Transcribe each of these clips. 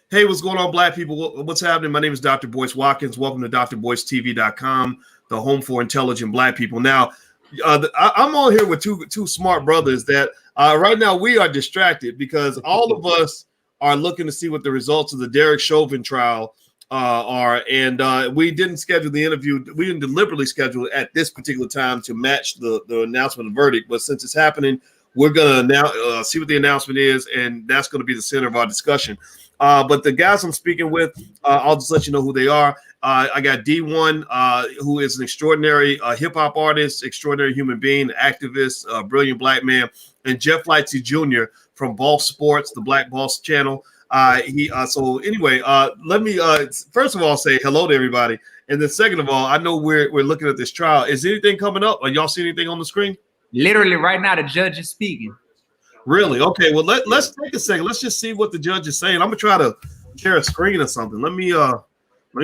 Hey, what's going on, black people? What's happening? My name is Dr. Boyce Watkins. Welcome to drboycetv.com, the home for intelligent black people. Now, I'm on here with two smart brothers that right now we are distracted because all of us are looking to see what the results of the Derek Chauvin trial are. And we didn't schedule the interview. We didn't deliberately schedule it at this particular time to match the announcement of the verdict. But since it's happening, we're going to now see what the announcement is, and that's going to be the center of our discussion. But the guys I'm speaking with, I'll just let you know who they are. I got Dee-1, who is an extraordinary hip-hop artist, extraordinary human being, activist, brilliant black man, and Jeff Lightsey Jr. from Boss Sports, the Black Boss channel. So anyway, let me first of all say hello to everybody, and then second of all, I know we're looking at this trial. Is anything coming up? Are y'all see anything on the screen? Literally right now, the judge is speaking. Really? Okay. Well, let's take a second. Let's just see what the judge is saying. I'm gonna try to share a screen or something. Let me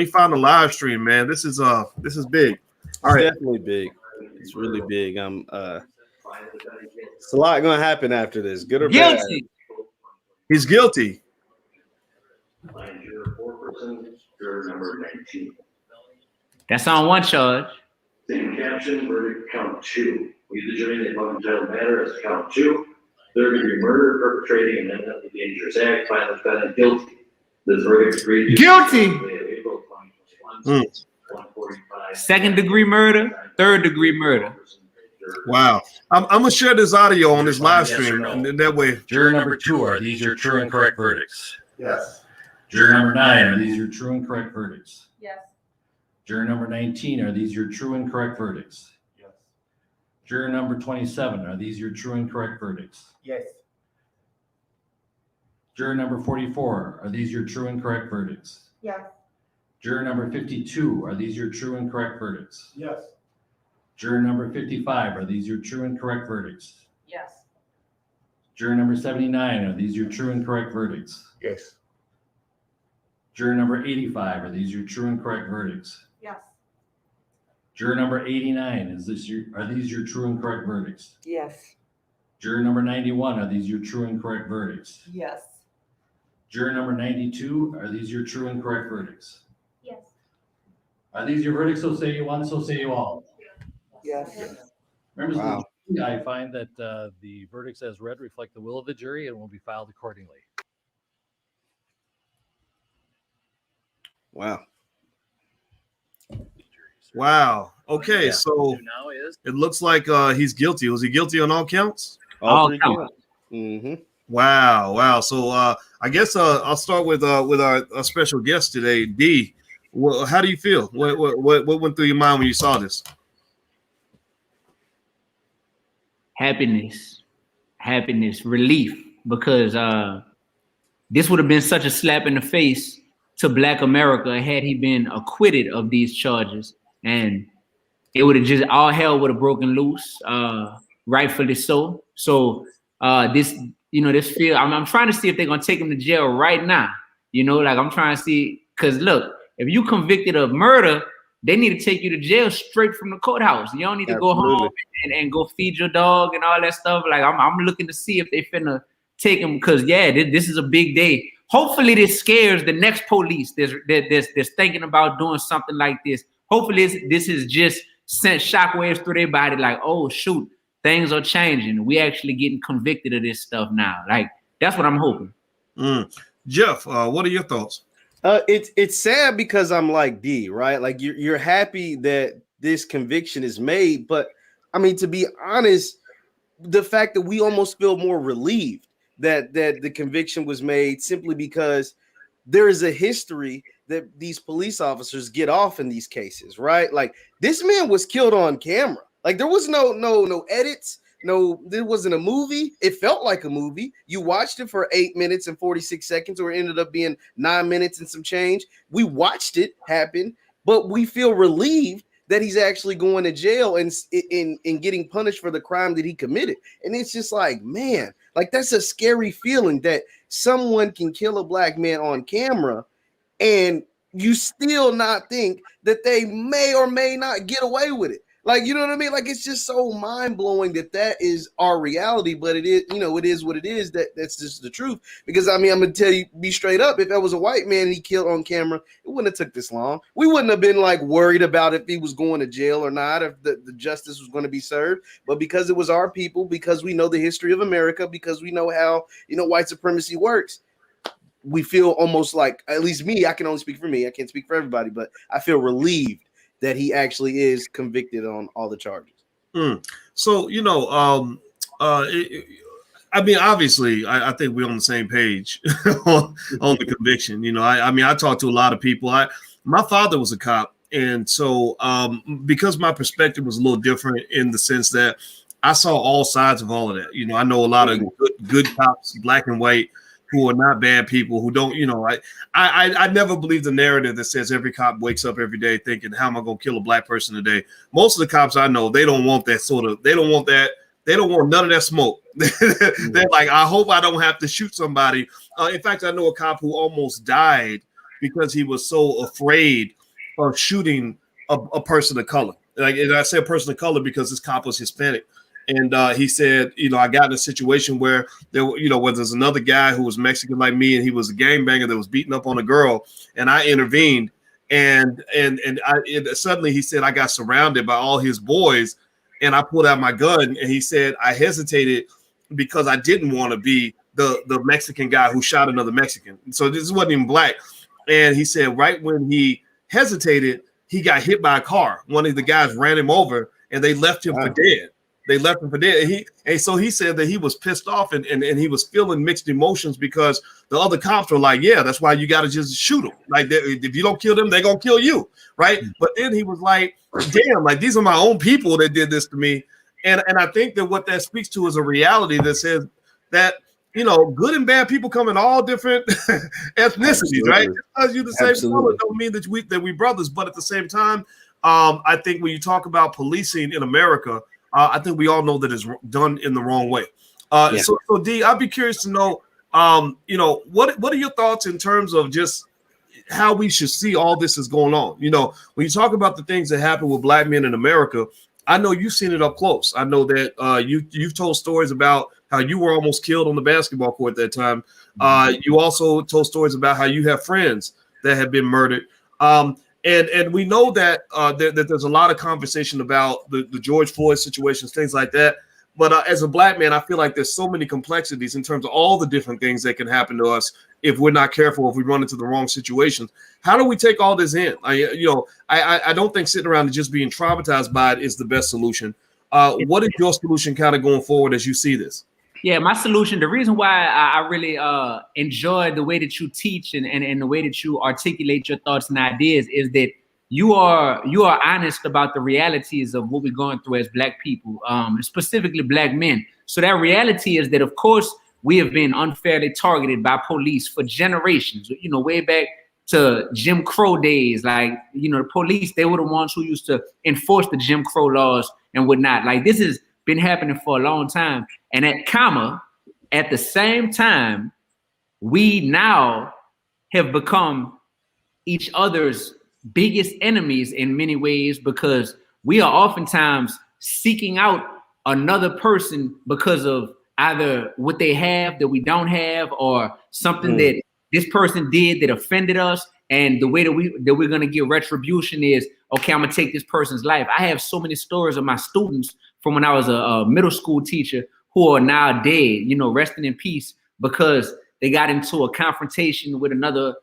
find the live stream, man. This is big. All right. It's definitely big. It's really big. It's a lot gonna happen after this. Good or bad? He's guilty. That's on one charge. Same caption, verdict count 2. We the jury they found entitled matter as count 2. Third degree murder, perpetrating an eminently dangerous act, finally found guilty. This verdict is agreed to guilty. April 2021. 145. Second degree murder, third degree murder. Wow. I'm gonna share this audio on this live stream, and that way. Juror number 2, are these your true and correct verdicts? Yes. Juror number 9, are these your true and correct verdicts? Yes. Juror number 19, are these your true and correct verdicts? Yes. Juror number 27, are these your true and correct verdicts? Yes. Juror number 44, are these your true and correct verdicts? Yes. Juror number 52, are these your true and correct verdicts? Yes. Juror number 55, are these your true and correct verdicts? Yes. Juror number 79, are these your true and correct verdicts? Yes. Juror number 85, are these your true and correct verdicts? Yes. Juror number 89, are these your true and correct verdicts? Yes. Juror number 91, are these your true and correct verdicts? Yes. Juror number 92, are these your true and correct verdicts? Yes. Are these your verdicts? So say you one, so say you all. Yes. Members Wow. of the jury, I find that the verdicts as read reflect the will of the jury and will be filed accordingly. Wow. Wow. Okay, Yeah. so Now is it looks like he's guilty. Was he guilty on all counts? All All three count. counts. Mm-hmm. Wow. So I guess I'll start with our special guest today, D. Well, how do you feel? What went through your mind when you saw this? Happiness, relief, because this would have been such a slap in the face to Black America had he been acquitted of these charges, and it would have just all hell would have broken loose, rightfully so. So this feel I'm trying to see if they're gonna take him to jail right now. Like I'm trying to see, because look, if you convicted of murder, they need to take you to jail straight from the courthouse. You don't need to go home and go feed your dog and all that stuff. Like I'm looking to see if they finna take him, because this is a big day. Hopefully this scares the next police that's thinking about doing something like this. Hopefully this is just sent shockwaves through their body, like, oh shoot, things are changing. We actually getting convicted of this stuff now. Like that's what I'm hoping. Jeff, what are your thoughts? It's sad because I'm like D, right? Like you're happy that this conviction is made, but I mean, to be honest, the fact that we almost feel more relieved that the conviction was made simply because there is a history that these police officers get off in these cases, right? Like this man was killed on camera. Like there was no edits. No, there wasn't a movie. It felt like a movie. You watched it for 8 minutes and 46 seconds, or it ended up being 9 minutes and some change. We watched it happen, but we feel relieved that he's actually going to jail and getting punished for the crime that he committed. And it's just like, man, like that's a scary feeling that someone can kill a black man on camera and you still not think that they may or may not get away with it. Like, you know what I mean? Like, it's just so mind blowing that is our reality, but it is, it is what it is. That's just the truth. Because I mean, I'm gonna tell you, be straight up. If that was a white man and he killed on camera, it wouldn't have took this long. We wouldn't have been like worried about if he was going to jail or not, if the justice was going to be served. But because it was our people, because we know the history of America, because we know how white supremacy works, we feel almost like, at least me, I can only speak for me. I can't speak for everybody, but I feel relieved that he actually is convicted on all the charges. So, I mean, obviously, I think we're on the same page on the conviction. I mean, I talked to a lot of people. My father was a cop. And so because my perspective was a little different in the sense that I saw all sides of all of that. I know a lot of good cops, black and white, who are not bad people, who don't, I never believe the narrative that says every cop wakes up every day thinking, how am I going to kill a black person today? Most of the cops I know, they don't want that they don't want none of that smoke. They're like, I hope I don't have to shoot somebody. In fact, I know a cop who almost died because he was so afraid of shooting a person of color. Like, and I say a person of color because this cop was Hispanic. And he said, I got in a situation where where there's another guy who was Mexican like me, and he was a gangbanger that was beating up on a girl, and I intervened, and suddenly he said I got surrounded by all his boys, and I pulled out my gun, and he said I hesitated because I didn't want to be the Mexican guy who shot another Mexican. So this wasn't even black, and he said right when he hesitated, he got hit by a car. One of the guys ran him over, and they left him for dead. They left him for dead. And so he said that he was pissed off and he was feeling mixed emotions because the other cops were like, yeah, that's why you got to just shoot them. Like, if you don't kill them, they're going to kill you. Right. But then he was like, damn, like, these are my own people that did this to me. And I think that what that speaks to is a reality that says that, good and bad people come in all different ethnicities, right? Just because you're the same color don't mean that we brothers. But at the same time, I think when you talk about policing in America, I think we all know that it's done in the wrong way. So Dee, I'd be curious to know, what are your thoughts in terms of just how we should see all this is going on? When you talk about the things that happen with black men in America, I know you've seen it up close. I know that you've told stories about how you were almost killed on the basketball court that time. You also told stories about how you have friends that have been murdered. And we know that that there's a lot of conversation about the George Floyd situations, things like that. But as a black man, I feel like there's so many complexities in terms of all the different things that can happen to us if we're not careful, if we run into the wrong situations. How do we take all this in? I don't think sitting around and just being traumatized by it is the best solution. What is your solution kind of going forward as you see this? Yeah, my solution, the reason why I really enjoy the way that you teach and the way that you articulate your thoughts and ideas is that you are honest about the realities of what we're going through as black people, specifically black men. So that reality is that, of course, we have been unfairly targeted by police for generations, way back to Jim Crow days. Like, the police, they were the ones who used to enforce the Jim Crow laws and whatnot. Like, this has been happening for a long time. And at the same time, we now have become each other's biggest enemies in many ways, because we are oftentimes seeking out another person because of either what they have that we don't have, or something that this person did that offended us. And the way that we're going to get retribution is, okay, I'm going to take this person's life. I have so many stories of my students from when I was a middle school teacher who are now dead, resting in peace, because they got into a confrontation with another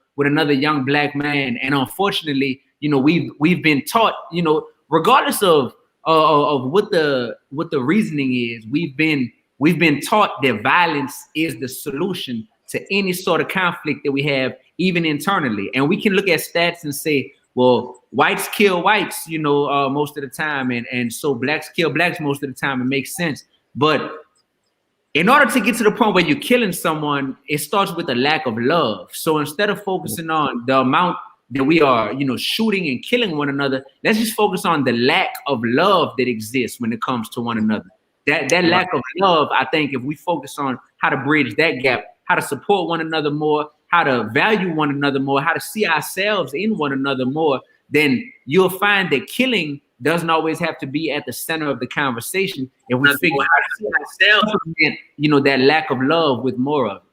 young black man. And unfortunately, we've been taught, regardless of what the reasoning is, we've been taught that violence is the solution to any sort of conflict that we have, even internally. And we can look at stats and say, well, whites kill whites, most of the time, and so blacks kill blacks most of the time. It makes sense. But in order to get to the point where you're killing someone, it starts with a lack of love. So instead of focusing on the amount that we are, shooting and killing one another, let's just focus on the lack of love that exists when it comes to one another. That lack of love, I think, if we focus on how to bridge that gap, how to support one another more, how to value one another more, how to see ourselves in one another more, then you'll find that killing doesn't always have to be at the center of the conversation. If we figure out, that lack of love with more of it.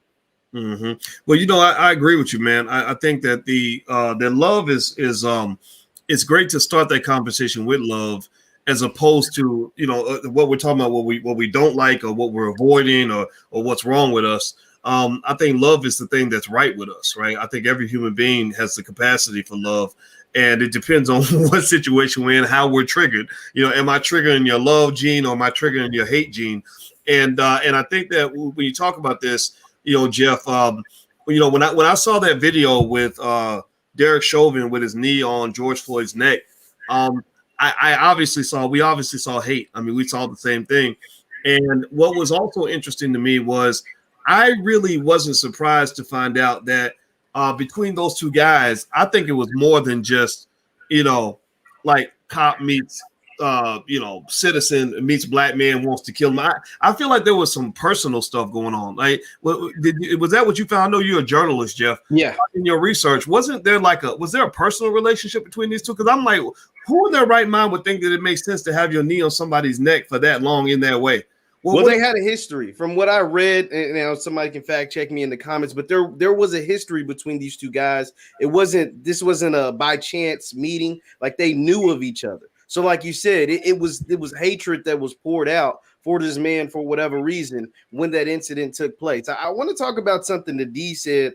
Mm-hmm. Well, I agree with you, man. I think that that love is it's great to start that conversation with love, as opposed to what we're talking about, what we don't like, or what we're avoiding, or what's wrong with us. I think love is the thing that's right with us, right? I think every human being has the capacity for love, and it depends on what situation we're in, how we're triggered. Am I triggering your love gene, or am I triggering your hate gene? And I think that when you talk about this, Jeff, when I saw that video with Derek Chauvin with his knee on George Floyd's neck, we obviously saw hate. I mean, we saw the same thing. And what was also interesting to me was I really wasn't surprised to find out that between those two guys, I think it was more than just, like cop meets, citizen meets black man wants to kill him. I feel like there was some personal stuff going on. Like, was that what you found? I know you're a journalist, Jeff. Yeah. In your research, was there a personal relationship between these two? Because I'm like, who in their right mind would think that it makes sense to have your knee on somebody's neck for that long in that way? Well, they had a history from what I read, and somebody can fact check me in the comments, but there was a history between these two guys. This wasn't a by chance meeting. Like, they knew of each other. So like you said, it was hatred that was poured out for this man for whatever reason when that incident took place. I want to talk about something that Dee said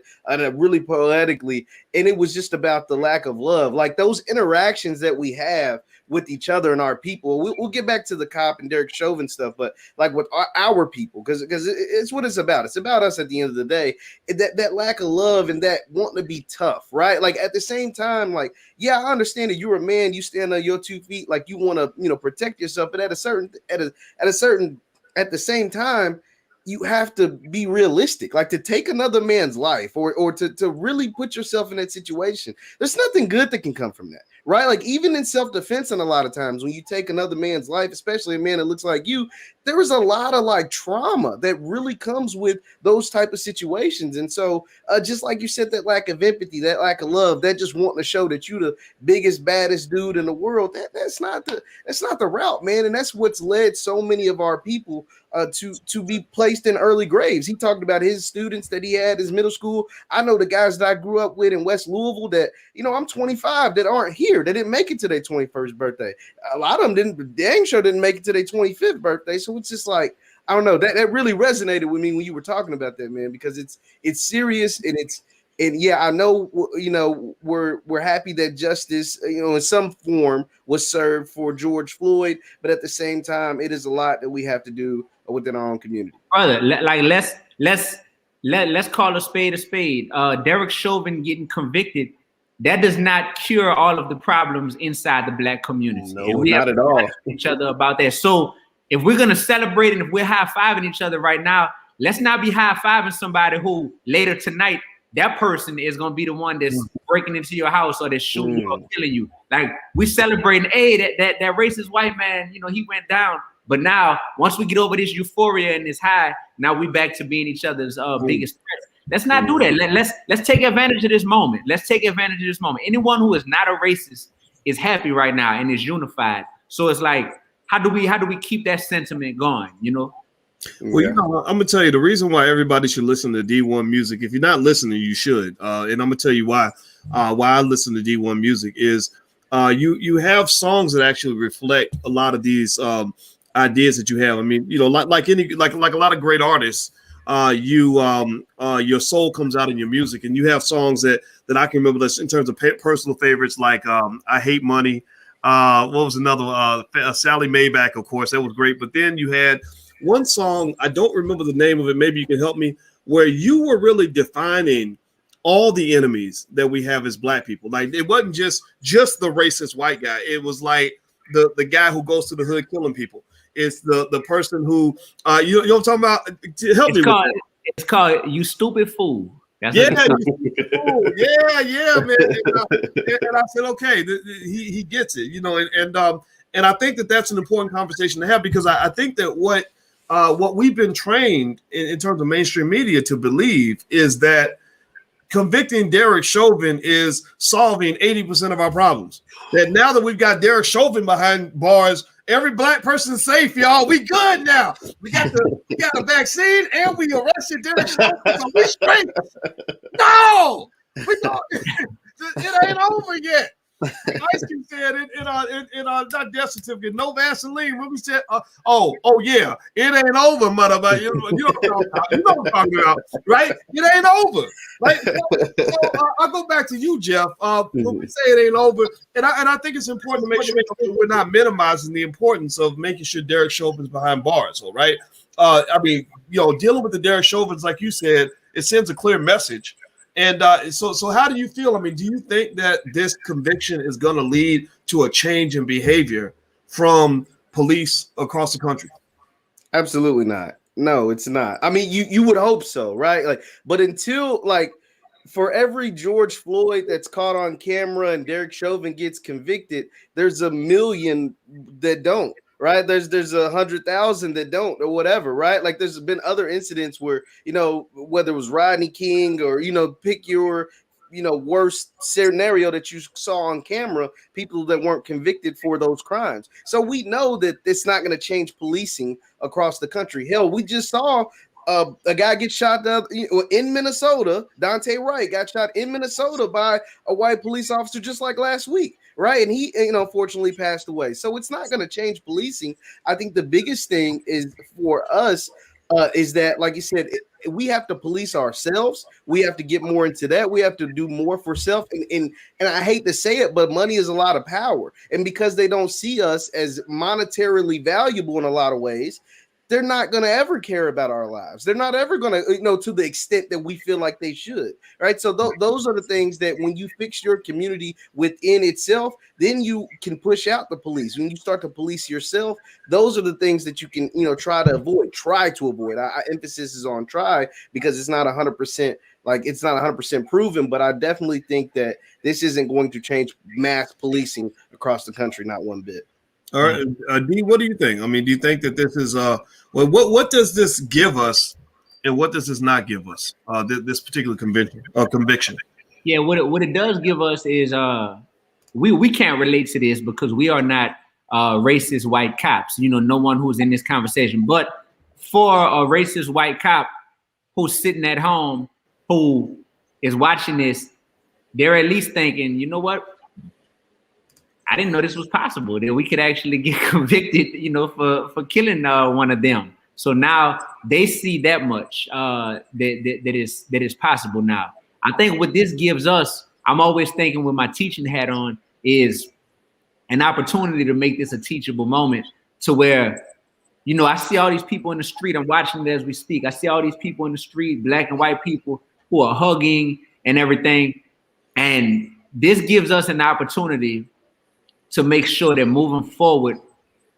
really poetically, and it was just about the lack of love. Like, those interactions that we have with each other and our people. We'll get back to the cop and Derek Chauvin stuff, but like with our people, because it's what it's about. It's about us at the end of the day. That lack of love and that wanting to be tough, right? Like, at the same time, like, yeah, I understand that you're a man, you stand on your 2 feet, like you want to, protect yourself, but at the same time, you have to be realistic, like to take another man's life or to really put yourself in that situation. There's nothing good that can come from that, right? Like, even in self-defense, and a lot of times when you take another man's life, especially a man that looks like you, there is a lot of like trauma that really comes with those type of situations. And so just like you said, that lack of empathy, that lack of love, that just wanting to show that you the biggest, baddest dude in the world, that's not the route, man. And that's what's led so many of our people to be placed in early graves. He talked about his students that he had his middle school. I know the guys that I grew up with in West Louisville that, I'm 25, that aren't here. They didn't make it to their 21st birthday. A lot of them didn't make it to their 25th birthday. So it's just like, I don't know, that really resonated with me when you were talking about that, man, because it's serious, and yeah, I know, we're happy that justice, in some form was served for George Floyd, but at the same time, it is a lot that we have to do within our own community. Brother, like let's call a spade a spade. Derek Chauvin getting convicted, that does not cure all of the problems inside the black community. No, not at all. Each other about that. So if we're gonna celebrate and if we're high-fiving each other right now, let's not be high-fiving somebody who later tonight, that person is gonna be the one that's breaking into your house or that's shooting you or killing you. Like, we celebrating, hey, that racist white man, he went down. But now, once we get over this euphoria and this high, now we back to being each other's biggest threats. Let's not do that. Let's take advantage of this moment. Let's take advantage of this moment. Anyone who is not a racist is happy right now and is unified. So it's like, how do we keep that sentiment going? Well, I'm gonna tell you the reason why everybody should listen to Dee-1 music. If you're not listening, you should. And I'm gonna tell you why I listen to Dee-1 music is you have songs that actually reflect a lot of these ideas that you have. I mean, like a lot of great artists, your soul comes out in your music, and you have songs that I can remember in terms of personal favorites, like I Hate Money. What was another? Sally Maybach, of course, that was great. But then you had one song, I don't remember the name of it. Maybe you can help me, where you were really defining all the enemies that we have as black people. Like, it wasn't just the racist white guy. It was like the guy who goes to the hood killing people. It's the person who you know what I'm talking about. Help me. It's called You Stupid Fool. That's yeah, man. And I said, okay, he gets it, and I think that that's an important conversation to have, because I think that what we've been trained in terms of mainstream media to believe is that convicting Derek Chauvin is solving 80% of our problems. That now that we've got Derek Chauvin behind bars, every black person is safe, y'all. We good now. We got a vaccine and we arrested Derek Chauvin, so we straight. No, we don't. It ain't over yet. Ice Cube said in our not death certificate, no Vaseline. When we said, oh yeah, it ain't over, motherfucker. You know what I'm talking about, right? It ain't over, right? So I'll go back to you, Jeff. When we say it ain't over, and I think it's important to make sure we're not minimizing the importance of making sure Derek Chauvin's behind bars, all right? I mean, dealing with the Derek Chauvins, like you said, it sends a clear message. And so how do you feel? I mean, do you think that this conviction is going to lead to a change in behavior from police across the country? Absolutely not. No, it's not. I mean, you would hope so, right? Like, but until for every George Floyd that's caught on camera and Derek Chauvin gets convicted, there's a million that don't. Right, there's 100,000 that don't, or whatever, right? Like, there's been other incidents where, whether it was Rodney King or, pick your, worst scenario that you saw on camera, people that weren't convicted for those crimes. So we know that it's not going to change policing across the country. Hell, we just saw a guy get shot in Minnesota. Dante Wright got shot in Minnesota by a white police officer just like last week, right? And he, unfortunately passed away. So it's not going to change policing. I think the biggest thing is for us is that, like you said, we have to police ourselves. We have to get more into that. We have to do more for self. And I hate to say it, but money is a lot of power. And because they don't see us as monetarily valuable in a lot of ways, they're not going to ever care about our lives. They're not ever going to, to the extent that we feel like they should, right? So those are the things that when you fix your community within itself, then you can push out the police. When you start to police yourself, those are the things that you can, try to avoid. Emphasis is on try, because it's not 100%, it's not 100% proven, but I definitely think that this isn't going to change mass policing across the country, not one bit. All right, Dee, what do you think? I mean, do you think that this is what does this give us, and what does this not give us? This particular conviction. Yeah, what it does give us is we can't relate to this because we are not racist white cops. No one who's in this conversation. But for a racist white cop who's sitting at home, who is watching this, they're at least thinking, you know what? I didn't know this was possible, that we could actually get convicted, for killing one of them. So now they see that much that is possible now. I think what this gives us, I'm always thinking with my teaching hat on, is an opportunity to make this a teachable moment to where, I see all these people in the street. I'm watching it as we speak. I see all these people in the street, black and white people, who are hugging and everything. And this gives us an opportunity to make sure that moving forward,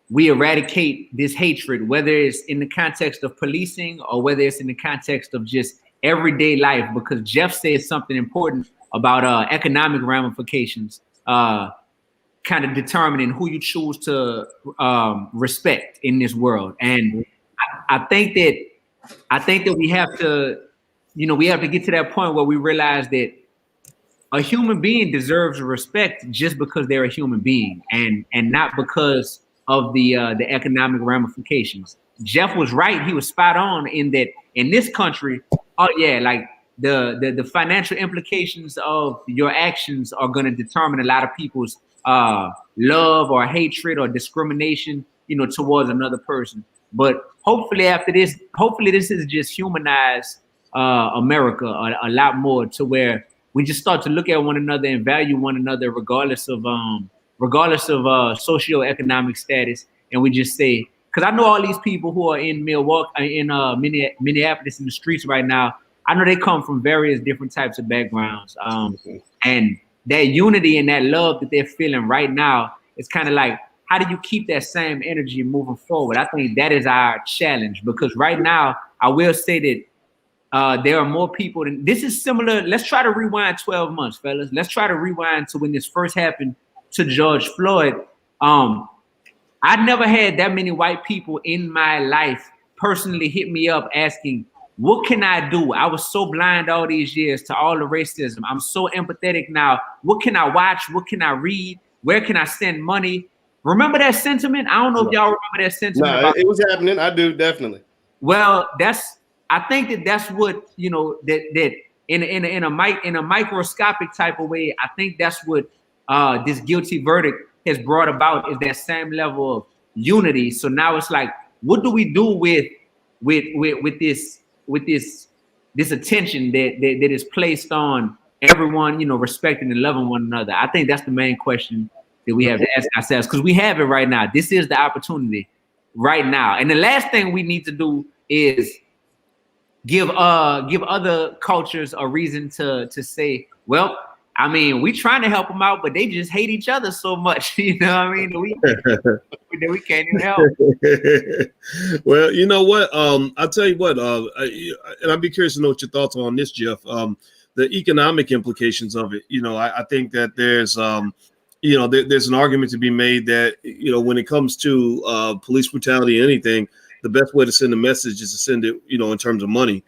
we eradicate this hatred, whether it's in the context of policing or whether it's in the context of just everyday life. Because Jeff said something important about economic ramifications, kind of determining who you choose to respect in this world. And I think that we have to, we have to get to that point where we realize that a human being deserves respect just because they're a human being, and not because of the economic ramifications. Jeff was right; he was spot on in that. In this country, the financial implications of your actions are going to determine a lot of people's love or hatred or discrimination, towards another person. But hopefully, this has just humanized America a lot more, to where we just start to look at one another and value one another regardless of socioeconomic status. And we just say, because I know all these people who are in Milwaukee, in Minneapolis in the streets right now, I know they come from various different types of backgrounds. And that unity and that love that they're feeling right now, it's kind of like, how do you keep that same energy moving forward? I think that is our challenge, because right now, I will say that there are more people than this is similar. Let's try to rewind 12 months, fellas. Let's try to rewind to when this first happened to George Floyd. I never had that many white people in my life personally hit me up asking, what can I do? I was so blind all these years to all the racism. I'm so empathetic now. What can I watch? What can I read? Where can I send money? Remember that sentiment? I don't know if y'all remember that sentiment No, about it was happening. I do, definitely. well, I think that's what that in a microscopic type of way. I think that's what this guilty verdict has brought about is that same level of unity. So now it's like, what do we do with this attention that is placed on everyone, respecting and loving one another? I think that's the main question that we have to ask ourselves, because we have it right now. This is the opportunity right now. And the last thing we need to do is give other cultures a reason to say, well, I mean, we trying to help them out, but they just hate each other so much. You know what I mean? We can't even help. Well, you know what? I'll tell you what, and I'd be curious to know what your thoughts are on this, Jeff. The economic implications of it. I think that there's there's an argument to be made that, when it comes to police brutality or anything, the best way to send a message is to send it, in terms of money,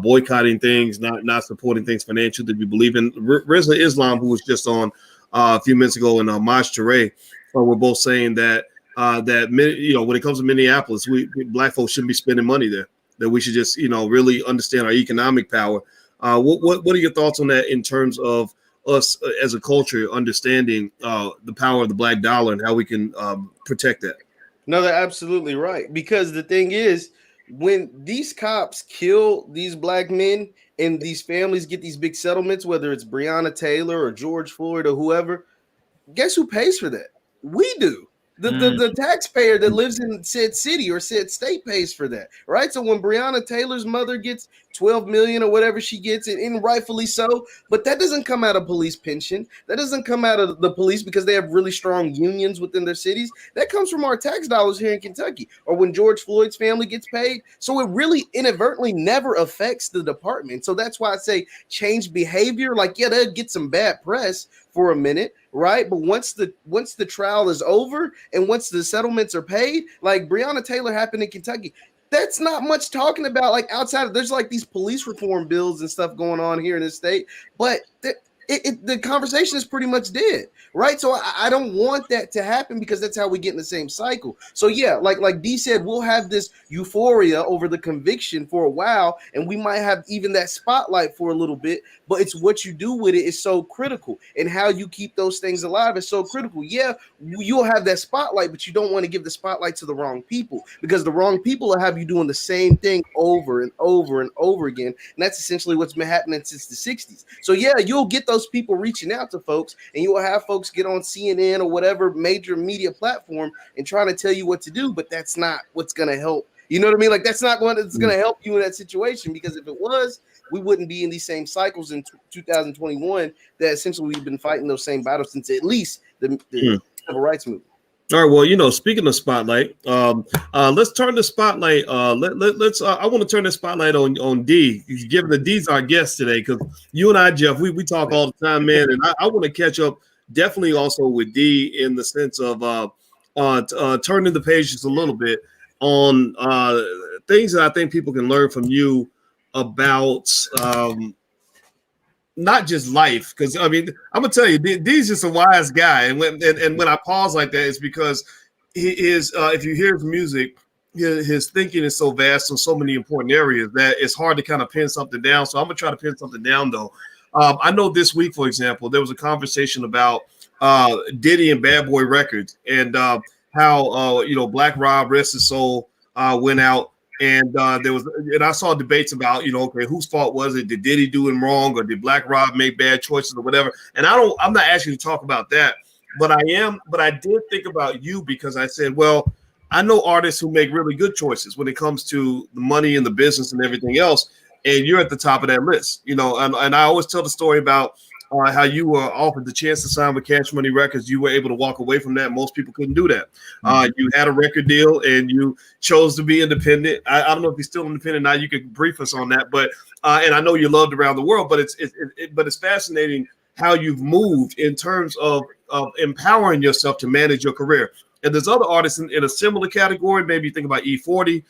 boycotting things, not supporting things financially that we believe in. Rizla Islam, who was just on a few minutes ago, and Maj Toure, we're both saying that when it comes to Minneapolis, black folks shouldn't be spending money there. That we should just really understand our economic power. What are your thoughts on that in terms of us as a culture understanding the power of the black dollar and how we can protect that? No, they're absolutely right. Because the thing is, when these cops kill these black men and these families get these big settlements, whether it's Breonna Taylor or George Floyd or whoever, guess who pays for that? We do. The taxpayer that lives in said city or said state pays for that, right? So when Breonna Taylor's mother gets 12 million or whatever she gets, and rightfully so, but that doesn't come out of police pension. That doesn't come out of the police because they have really strong unions within their cities. That comes from our tax dollars here in Kentucky. Or when George Floyd's family gets paid. So it really inadvertently never affects the department. So that's why I say change behavior. Like, yeah, they'll get some bad press for a minute, right? But once the trial is over and once the settlements are paid, like Breonna Taylor happened in Kentucky, that's not much talking about. Like outside of, there's like these police reform bills and stuff going on here in the state, but the conversation is pretty much dead, right? So I don't want that to happen because that's how we get in the same cycle. So yeah, like Dee said, we'll have this euphoria over the conviction for a while, and we might have even that spotlight for a little bit, but it's what you do with it is so critical, and how you keep those things alive is so critical. Yeah, you'll have that spotlight, but you don't want to give the spotlight to the wrong people, because the wrong people will have you doing the same thing over and over and over again, and that's essentially what's been happening since the 60s. So yeah, you'll get those people reaching out to folks, and you will have folks get on CNN or whatever major media platform and trying to tell you what to do, but that's not what's going to help. You know what I mean? Like that's not going to help you in that situation, because if it was, we wouldn't be in these same cycles in 2021 that essentially we've been fighting those same battles since at least the civil rights movement. All right. Well, speaking of spotlight, let's turn the spotlight. Let's. I want to turn the spotlight on Dee. Given that Dee's our guest today, because you and I, Jeff, we talk all the time, man, and I want to catch up definitely also with Dee in the sense of turning the page just a little bit on things that I think people can learn from you about. Not just life, because I mean, I'm gonna tell you, Dee's just a wise guy, and when I pause like that, it's because he is. If you hear his music, his thinking is so vast on so many important areas that it's hard to kind of pin something down. So I'm gonna try to pin something down though. I know this week, for example, there was a conversation about Diddy and Bad Boy Records and how Black Rob, rest his soul, went out. And I saw debates about, okay, whose fault was it? Did Diddy do him wrong, or did Black Rob make bad choices or whatever? And I'm not asking you to talk about that, but I did think about you, because I said, well, I know artists who make really good choices when it comes to the money and the business and everything else, and you're at the top of that list, and I always tell the story about how you were offered the chance to sign with Cash Money Records. You were able to walk away from that. Most people couldn't do that. You had a record deal and you chose to be independent. I don't know if you're still independent now. You could brief us on that, but and I know you're loved around the world. But it's fascinating how you've moved in terms of empowering yourself to manage your career. And there's other artists in a similar category. Maybe you think about E40,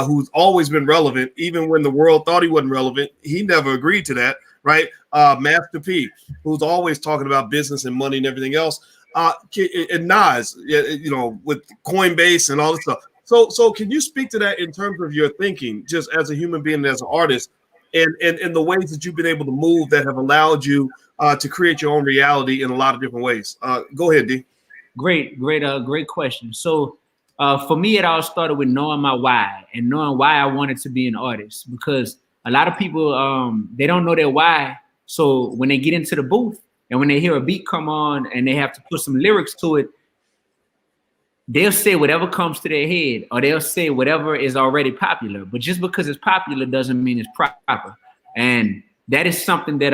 who's always been relevant, even when the world thought he wasn't relevant. He never agreed to that, right? Master P, who's always talking about business and money and everything else. And Nas, with Coinbase and all this stuff. So can you speak to that in terms of your thinking, just as a human being and as an artist, and the ways that you've been able to move that have allowed you to create your own reality in a lot of different ways? Go ahead, D. Great question. So for me, it all started with knowing my why and knowing why I wanted to be an artist, because a lot of people, they don't know their why. So when they get into the booth and when they hear a beat come on and they have to put some lyrics to it, they'll say whatever comes to their head, or they'll say whatever is already popular. But just because it's popular doesn't mean it's proper. And that is something that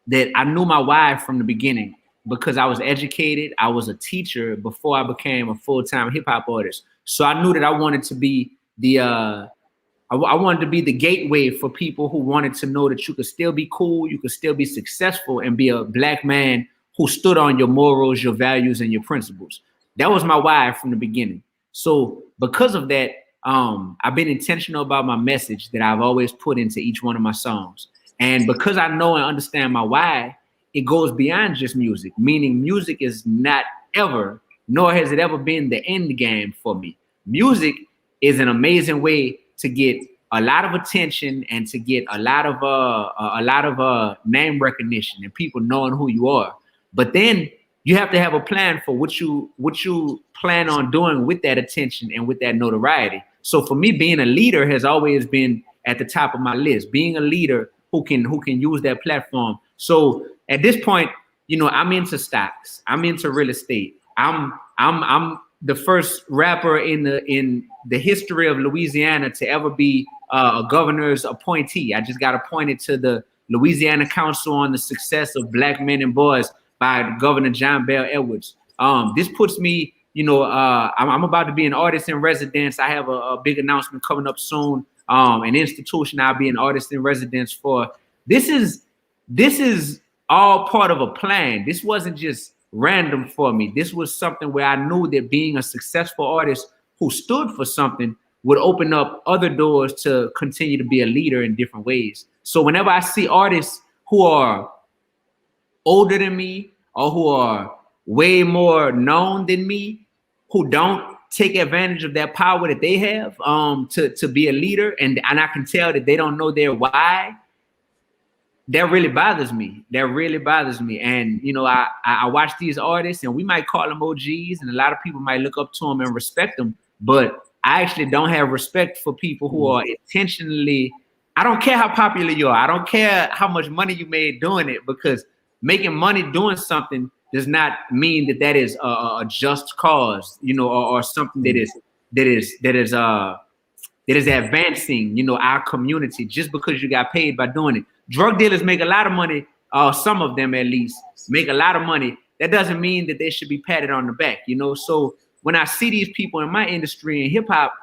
that I knew my why from the beginning, because I was educated. I was a teacher before I became a full-time hip hop artist. So I knew that I wanted to be I wanted to be the gateway for people who wanted to know that you could still be cool, you could still be successful, and be a Black man who stood on your morals, your values, and your principles. That was my why from the beginning. So because of that, I've been intentional about my message that I've always put into each one of my songs. And because I know and understand my why, it goes beyond just music, meaning music is not ever, nor has it ever been, the end game for me. Music is an amazing way to get a lot of attention and to get a lot of name recognition and people knowing who you are. But then you have to have a plan for what you plan on doing with that attention and with that notoriety. So for me, being a leader has always been at the top of my list. Being a leader who can use that platform. So at this point, I'm into stocks. I'm into real estate. I'm the first rapper in the history of Louisiana to ever be a governor's appointee. I just got appointed to the Louisiana Council on the Success of Black Men and Boys by Governor John Bell Edwards. This puts me, I'm about to be an artist in residence. I have a big announcement coming up soon. An institution I'll be an artist in residence for. This is all part of a plan. This wasn't just random for me. This was something where I knew that being a successful artist who stood for something would open up other doors to continue to be a leader in different ways. So whenever I see artists who are older than me or who are way more known than me, who don't take advantage of that power that they have to be a leader, and I can tell that they don't know their why, that really bothers me. And I watch these artists, and we might call them OGs, and a lot of people might look up to them and respect them, but I actually don't have respect for people who are intentionally, I don't care how popular you are, I don't care how much money you made doing it, because making money doing something does not mean that is a just cause, or something that is advancing, our community, just because you got paid by doing it. Drug dealers make a lot of money, some of them at least make a lot of money. That doesn't mean that they should be patted on the back, So when I see these people in my industry in hip hop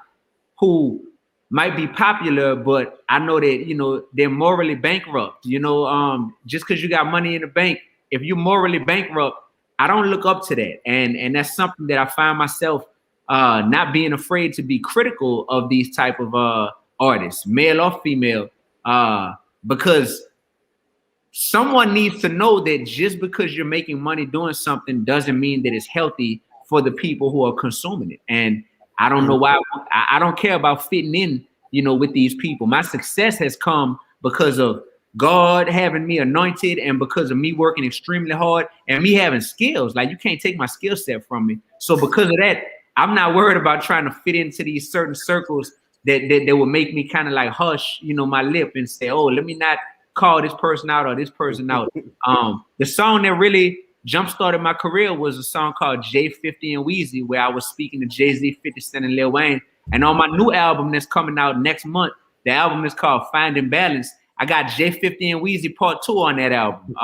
who might be popular, but I know that, they're morally bankrupt, just because you got money in the bank, if you're morally bankrupt, I don't look up to that. And that's something that I find myself not being afraid to be critical of these type of artists, male or female, because someone needs to know that just because you're making money doing something doesn't mean that it's healthy for the people who are consuming it. And I don't know why. I don't care about fitting in, with these people. My success has come because of God having me anointed, and because of me working extremely hard and me having skills. Like, you can't take my skill set from me. So because of that, I'm not worried about trying to fit into these certain circles that will make me kind of like hush, my lip and say, oh, let me not call this person out or this person out. The song that really jump-started my career was a song called J50 and Weezy, where I was speaking to Jay-Z, 50 Cent, and Lil Wayne. And on my new album that's coming out next month, the album is called Finding Balance. I got J50 and Weezy Part 2 on that album.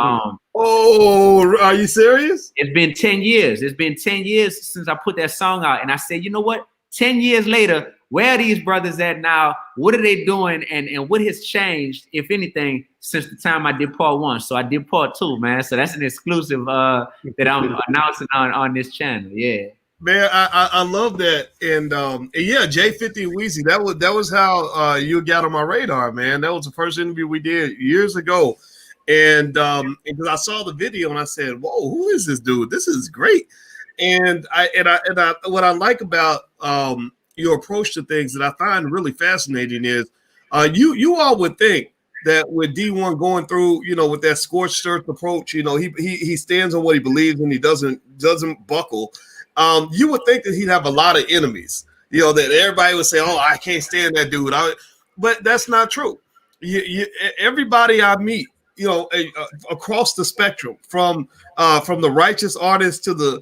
Oh, are you serious? It's been 10 years. It's been 10 years since I put that song out. And I said, you know what? 10 years later, where are these brothers at now? What are they doing? And what has changed, if anything, since the time I did Part 1? So I did Part 2, man. So that's an exclusive that I'm announcing on this channel. Yeah. Man, I love that, and yeah, J50 Weezy. That was how you got on my radar, man. That was the first interview we did years ago, and because I saw the video and I said, "Whoa, who is this dude? This is great." And I what I like about your approach to things that I find really fascinating is you all would think that with Dee-1 going through, with that scorched earth approach, he stands on what he believes and he doesn't buckle. You would think that he'd have a lot of enemies, that everybody would say, "Oh, I can't stand that dude." But that's not true. Everybody I meet, across the spectrum, from the righteous artists to the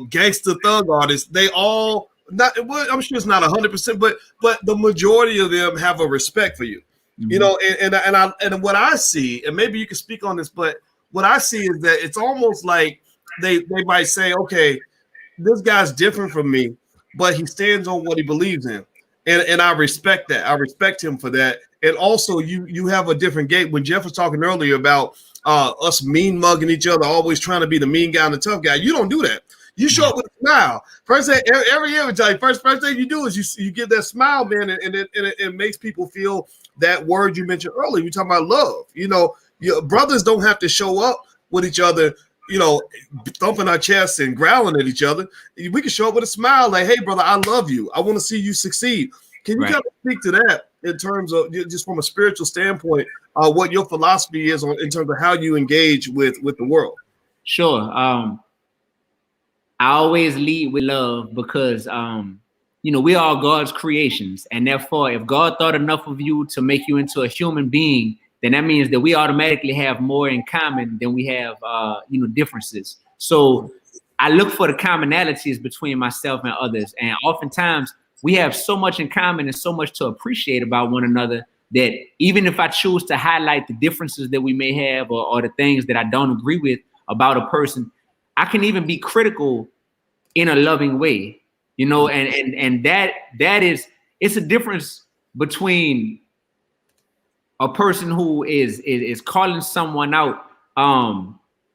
gangster thug artists, they all not. Well, I'm sure it's not 100%, but the majority of them have a respect for you. And what I see, and maybe you can speak on this, but what I see is that it's almost like they might say, "Okay, this guy's different from me, but he stands on what he believes in." And I respect that. I respect him for that. And also you have a different gate. When Jeff was talking earlier about us mean mugging each other, always trying to be the mean guy and the tough guy, you don't do that. You show up with a smile. First thing, every year, first thing you do is you get that smile, man, and it makes people feel that word you mentioned earlier. You're talking about love. Your brothers don't have to show up with each other, thumping our chests and growling at each other. We can show up with a smile, like, "Hey, brother, I love you. I want to see you succeed." Can you kind of speak to that in terms of just from a spiritual standpoint, what your philosophy is in terms of how you engage with the world? Sure. I always lead with love because, we are God's creations. And therefore, if God thought enough of you to make you into a human being, then that means that we automatically have more in common than we have, differences. So I look for the commonalities between myself and others. And oftentimes we have so much in common and so much to appreciate about one another that even if I choose to highlight the differences that we may have or the things that I don't agree with about a person, I can even be critical in a loving way, and that is, it's a difference between a person who is calling someone out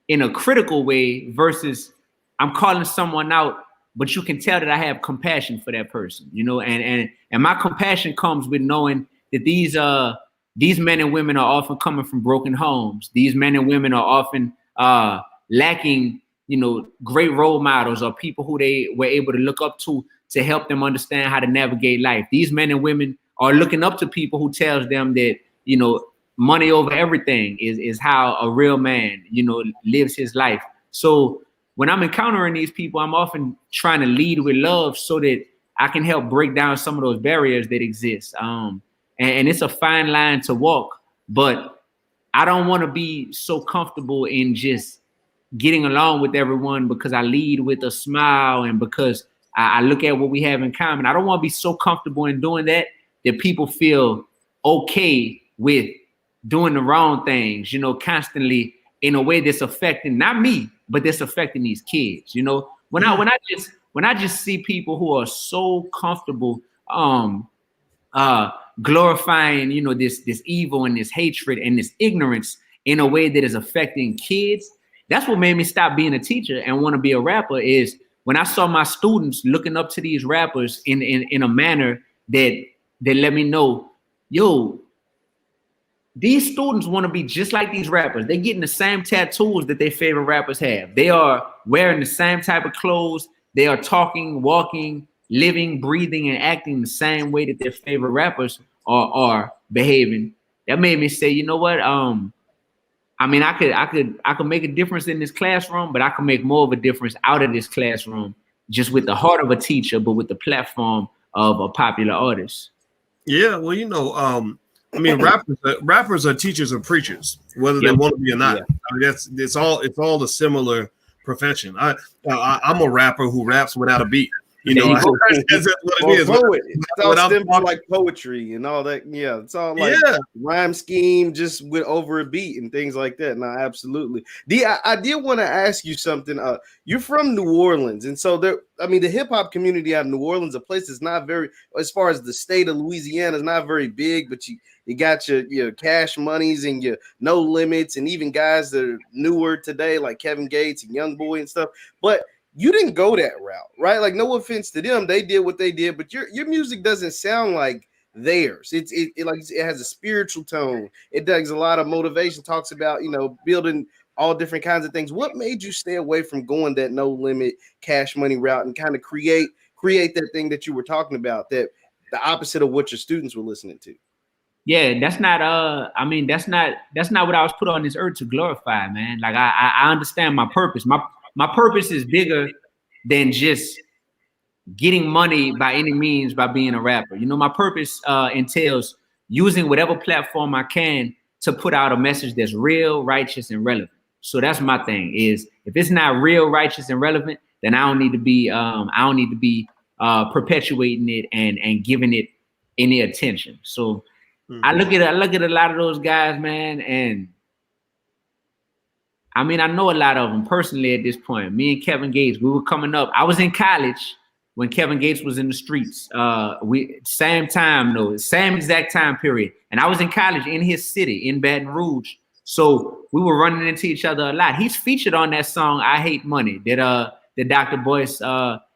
in a critical way versus I'm calling someone out, but you can tell that I have compassion for that person, and my compassion comes with knowing that these men and women are often coming from broken homes. These men and women are often lacking, great role models or people who they were able to look up to help them understand how to navigate life. These men and women are looking up to people who tells them that, money over everything is how a real man, lives his life. So when I'm encountering these people, I'm often trying to lead with love so that I can help break down some of those barriers that exist. And it's a fine line to walk, but I don't want to be so comfortable in just getting along with everyone because I lead with a smile and because I look at what we have in common. I don't want to be so comfortable in doing that people feel okay with doing the wrong things, constantly in a way that's affecting not me, but that's affecting these kids. When I just see people who are so comfortable glorifying, this evil and this hatred and this ignorance in a way that is affecting kids, that's what made me stop being a teacher and want to be a rapper. Is when I saw my students looking up to these rappers in a manner that let me know, yo, these students want to be just like these rappers. They're getting the same tattoos that their favorite rappers have. They are wearing the same type of clothes. They are talking, walking, living, breathing, and acting the same way that their favorite rappers are behaving. That made me say, you know what? I mean, I could make a difference in this classroom, but I can make more of a difference out of this classroom just with the heart of a teacher, but with the platform of a popular artist. Yeah, well, I mean, rappers are teachers or preachers, whether they want to be or not. Yeah. I mean, it's all a similar profession. I'm a rapper who raps without a beat. That's what it is. Poet. It's all stem from like poetry and all that. Yeah, it's all like rhyme scheme just with over a beat and things like that. No, absolutely. Dee, I did want to ask you something. You're from New Orleans, and so the hip hop community out of New Orleans, a place that's not very, as far as the state of Louisiana, is not very big, but you got your Cash Monies and your No Limits, and even guys that are newer today like Kevin Gates and Young Boy and stuff. But You didn't go that route, right? Like, no offense to them, they did what they did, but your music doesn't sound like theirs. It like it has a spiritual tone. It does a lot of motivation, talks about, you know, building all different kinds of things. What made you stay away from going that no limit cash money route and kind of create that thing that you were talking about, that the opposite of what your students were listening to? Yeah, that's not I mean, that's not what I was put on this earth to glorify, man. Like I understand my purpose. My purpose is bigger than just getting money by any means by being a rapper. You know, my purpose entails using whatever platform I can to put out a message that's real, righteous, and relevant. So that's my thing, is if it's not real, righteous, and relevant, then I don't need to be perpetuating it and giving it any attention. So I look at a lot of those guys, man, and I mean, I know a lot of them personally at this point. Me and Kevin Gates, we were coming up. I was in college when Kevin Gates was in the streets. Same time though, same exact time period. And I was in college in his city, in Baton Rouge. So we were running into each other a lot. He's featured on that song, I Hate Money, that Dr. Boyce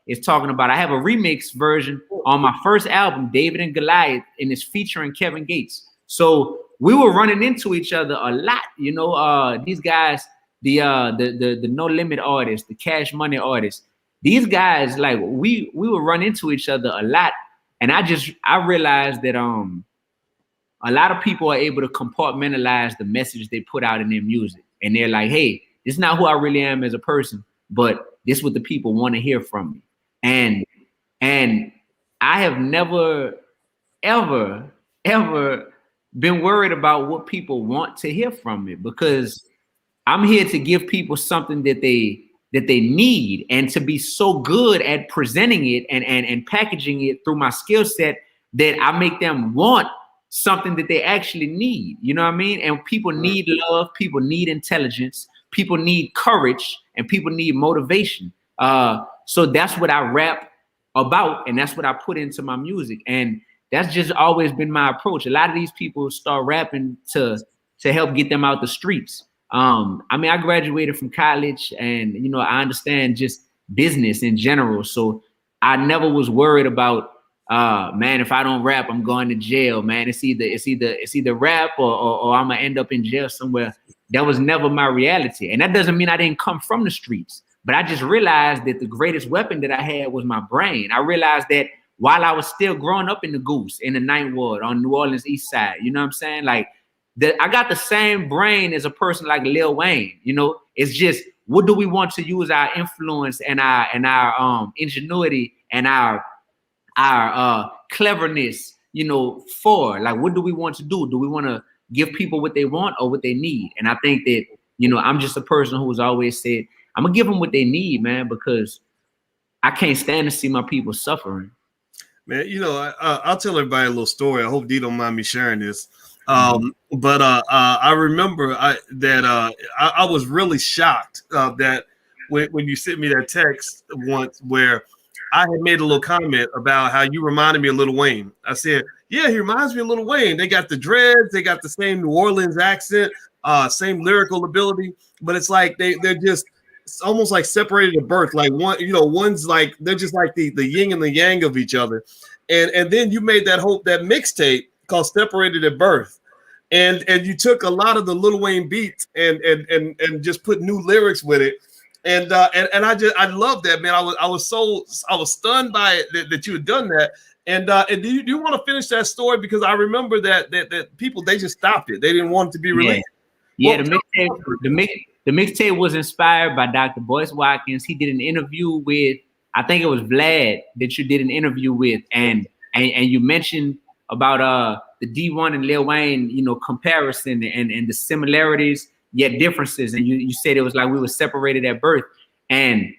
is talking about. I have a remix version on my first album, David and Goliath, and it's featuring Kevin Gates. So we were running into each other a lot. You know, these guys, the no limit artists, the cash money artists, these guys, like we would run into each other a lot. And I realized that a lot of people are able to compartmentalize the message they put out in their music. And they're like, hey, this is not who I really am as a person, but this is what the people want to hear from me. And I have never, ever been worried about what people want to hear from me, because I'm here to give people something that they need, and to be so good at presenting it and packaging it through my skill set that I make them want something that they actually need. You know what I mean? And people need love, people need intelligence, people need courage, and people need motivation. So that's what I rap about, and that's what I put into my music. And that's just always been my approach. A lot of these people start rapping to help get them out the streets. I mean, I graduated from college, and you know, I understand just business in general. So I never was worried about, man, if I don't rap, I'm going to jail, man. It's either rap or I'm gonna end up in jail somewhere. That was never my reality. And that doesn't mean I didn't come from the streets, but I just realized that the greatest weapon that I had was my brain. I realized that while I was still growing up in the Goose, in the Ninth Ward on New Orleans East Side, you know what I'm saying? Like, I got the same brain as a person like Lil Wayne. You know, it's just, what do we want to use our influence and our ingenuity and our cleverness, you know, for? Like, what do we want to do? Do we want to give people what they want or what they need? And I think that, you know, I'm just a person who's always said, I'm gonna give them what they need, man, because I can't stand to see my people suffering. Man, you know, I'll tell everybody a little story. I hope Dee don't mind me sharing this. But I remember I was really shocked that when you sent me that text once, where I had made a little comment about how you reminded me of Lil Wayne. I said, yeah, he reminds me of Lil Wayne. They got the dreads, they got the same New Orleans accent, same lyrical ability, but it's like they're just, it's almost like separated at birth. Like one's like, they're just like the yin and the yang of each other. And then you made that mixtape called Separated at Birth. And you took a lot of the Lil Wayne beats and just put new lyrics with it. And I love that, man. I was stunned by it that you had done that. And do you want to finish that story? Because I remember that people, they just stopped it. They didn't want it to be released. Yeah, the mixtape was inspired by Dr. Boyce Watkins. He did an interview with, I think it was Vlad that you did an interview with, and you mentioned about the Dee-1 and Lil Wayne, you know, comparison and the similarities yet differences. And you said it was like we were separated at birth. And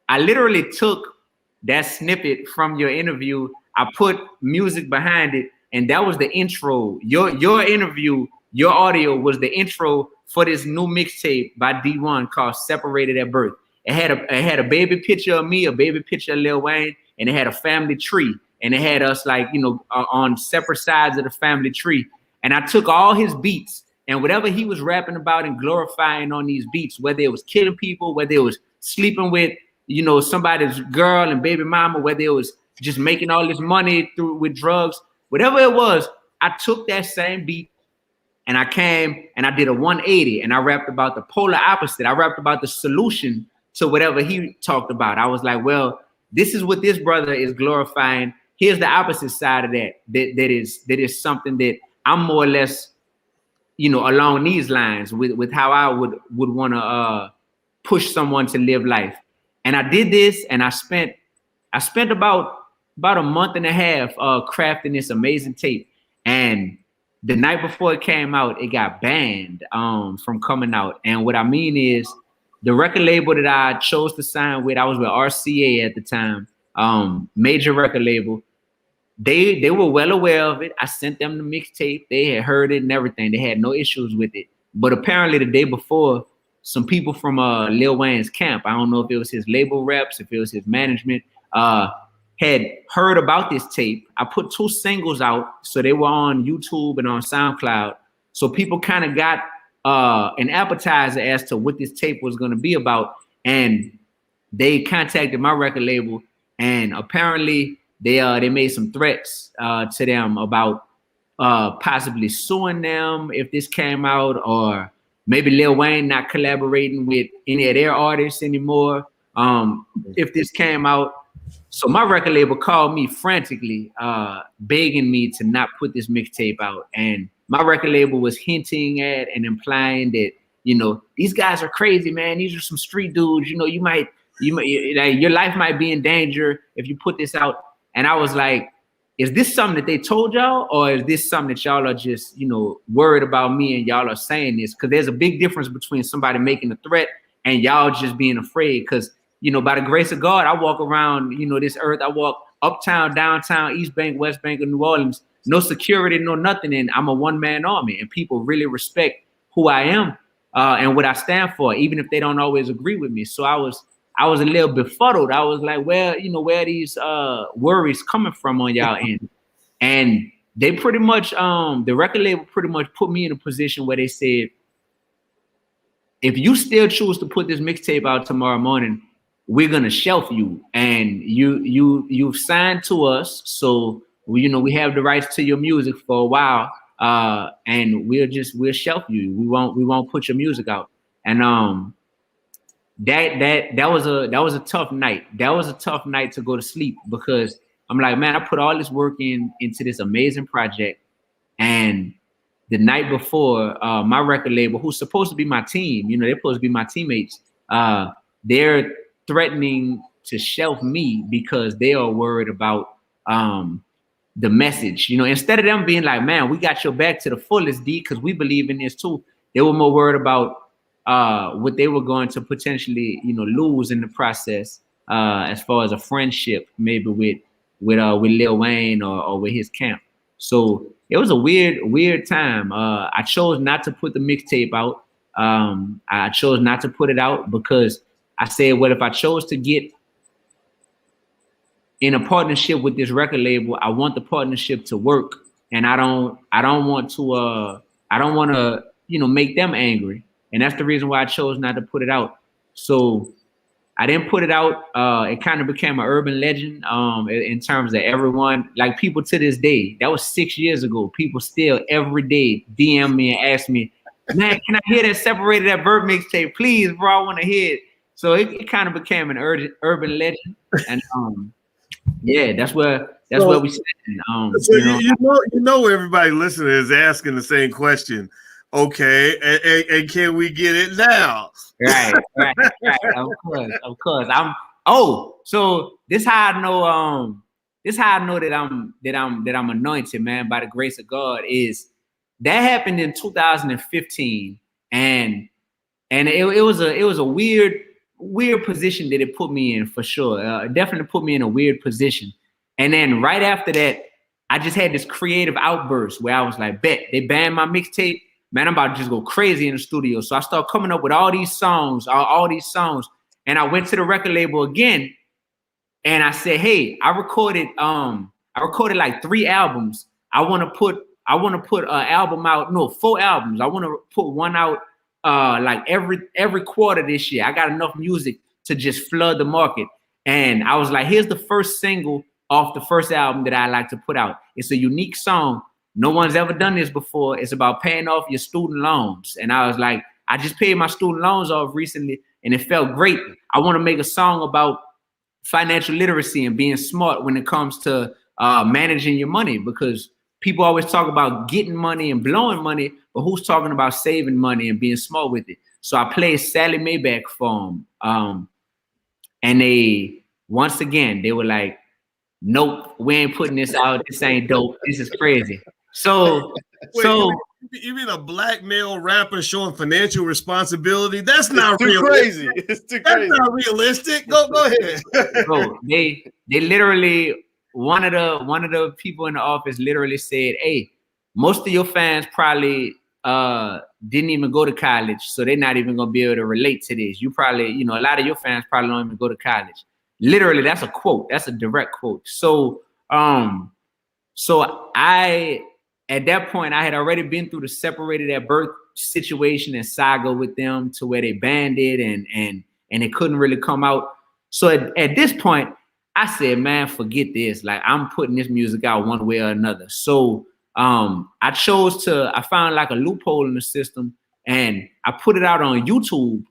I literally took that snippet from your interview. I put music behind it, and that was the intro. Your interview, your audio was the intro for this new mixtape by Dee-1 called Separated at Birth. It had a baby picture of me, a baby picture of Lil Wayne, and it had a family tree. And it had us, like, you know, on separate sides of the family tree. And I took all his beats and whatever he was rapping about and glorifying on these beats, whether it was killing people, whether it was sleeping with you know, somebody's girl and baby mama, whether it was just making all this money through with drugs, whatever it was, I took that same beat and I came and I did a 180 and I rapped about the polar opposite. I rapped about the solution to whatever he talked about. I was like, well, this is what this brother is glorifying. Here's the opposite side of that. That is something that I'm more or less, you know, along these lines with how I would want to push someone to live life. And I did this, and I spent about a month and a half crafting this amazing tape. And the night before it came out, it got banned from coming out. And what I mean is, the record label that I chose to sign with, I was with RCA at the time, major record label. They were well aware of it. I sent them the mixtape. They had heard it and everything. They had no issues with it. But apparently the day before, some people from Lil Wayne's camp, I don't know if it was his label reps, if it was his management, had heard about this tape. I put 2 singles out, so they were on YouTube and on SoundCloud. So people kind of got an appetizer as to what this tape was going to be about. And they contacted my record label, and apparently they made some threats to them about possibly suing them if this came out, or maybe Lil Wayne not collaborating with any of their artists anymore if this came out. So my record label called me frantically, begging me to not put this mixtape out. And my record label was hinting at and implying that, you know, these guys are crazy, man. These are some street dudes. You know, you might like, your life might be in danger if you put this out. And I was like, is this something that they told y'all, or is this something that y'all are just, you know, worried about me and y'all are saying this? Because there's a big difference between somebody making a threat and y'all just being afraid. Because, you know, by the grace of God, I walk around, you know, this earth. I walk uptown, downtown, East Bank, West Bank of New Orleans, no security, no nothing. And I'm a one-man army, and people really respect who I am and what I stand for, even if they don't always agree with me. So I was a little befuddled. I was like, well, you know, where are these worries coming from on y'all end? And they pretty much, the record label pretty much put me in a position where they said, if you still choose to put this mixtape out tomorrow morning, we're gonna shelf you. And you've signed to us, so you know we have the rights to your music for a while, and we'll shelf you. We won't put your music out. And that was a tough night. That was a tough night to go to sleep, because I'm like, man, I put all this work into this amazing project, and the night before, my record label, who's supposed to be my team, you know, they're supposed to be my teammates, they're threatening to shelf me because they are worried about the message. You know, instead of them being like, man, we got your back to the fullest, D, because we believe in this too, they were more worried about what they were going to potentially, you know, lose in the process, as far as a friendship, maybe with Lil Wayne or with his camp. So it was a weird time. I chose not to put the mixtape out. I chose not to put it out because I said, well, if I chose to get in a partnership with this record label, I want the partnership to work, and I don't want to you know, make them angry. And that's the reason why I chose not to put it out. So I didn't put it out. It kind of became an urban legend in terms of everyone, like people to this day. That was 6 years ago. People still every day DM me and ask me, man, can I hear that Separated that Vert mixtape? Please, bro, I want to hear it. So it kind of became an urban legend. And yeah, that's where we stand. So you know everybody listening is asking the same question. Okay, and can we get it now? Right. Of course. So this how I know that I'm anointed, man, by the grace of God. Is that happened in 2015, and it was a weird position that it put me in, for sure. It definitely put me in a weird position. And then right after that, I just had this creative outburst where I was like, bet they banned my mixtape. Man, I'm about to just go crazy in the studio. So I started coming up with all these songs. And I went to the record label again, and I said, hey, I recorded like 3 albums. I want to put an album out, no, 4 albums. I want to put one out like every quarter this year. I got enough music to just flood the market. And I was like, here's the first single off the first album that I like to put out. It's a unique song. No one's ever done this before. It's about paying off your student loans. And I was like, I just paid my student loans off recently and it felt great. I want to make a song about financial literacy and being smart when it comes to managing your money, because people always talk about getting money and blowing money, but who's talking about saving money and being smart with it? So I played Sally Maybach for them. And they, once again, they were like, nope, we ain't putting this out. This ain't dope. This is crazy. So, Wait, you mean a black male rapper showing financial responsibility? That's not too crazy. It's too That's crazy. not realistic. Go ahead. bro, they literally, one of the people in the office literally said, hey, most of your fans probably didn't even go to college, so they're not even gonna be able to relate to this. You probably, a lot of your fans probably don't even go to college. Literally, that's a quote. That's a direct quote. So I, at that point, I had already been through the separated at birth situation and saga with them, to where they banned it and it couldn't really come out. So at this point, I said, man, forget this. Like, I'm putting this music out one way or another. So I found like a loophole in the system, and I put it out on YouTube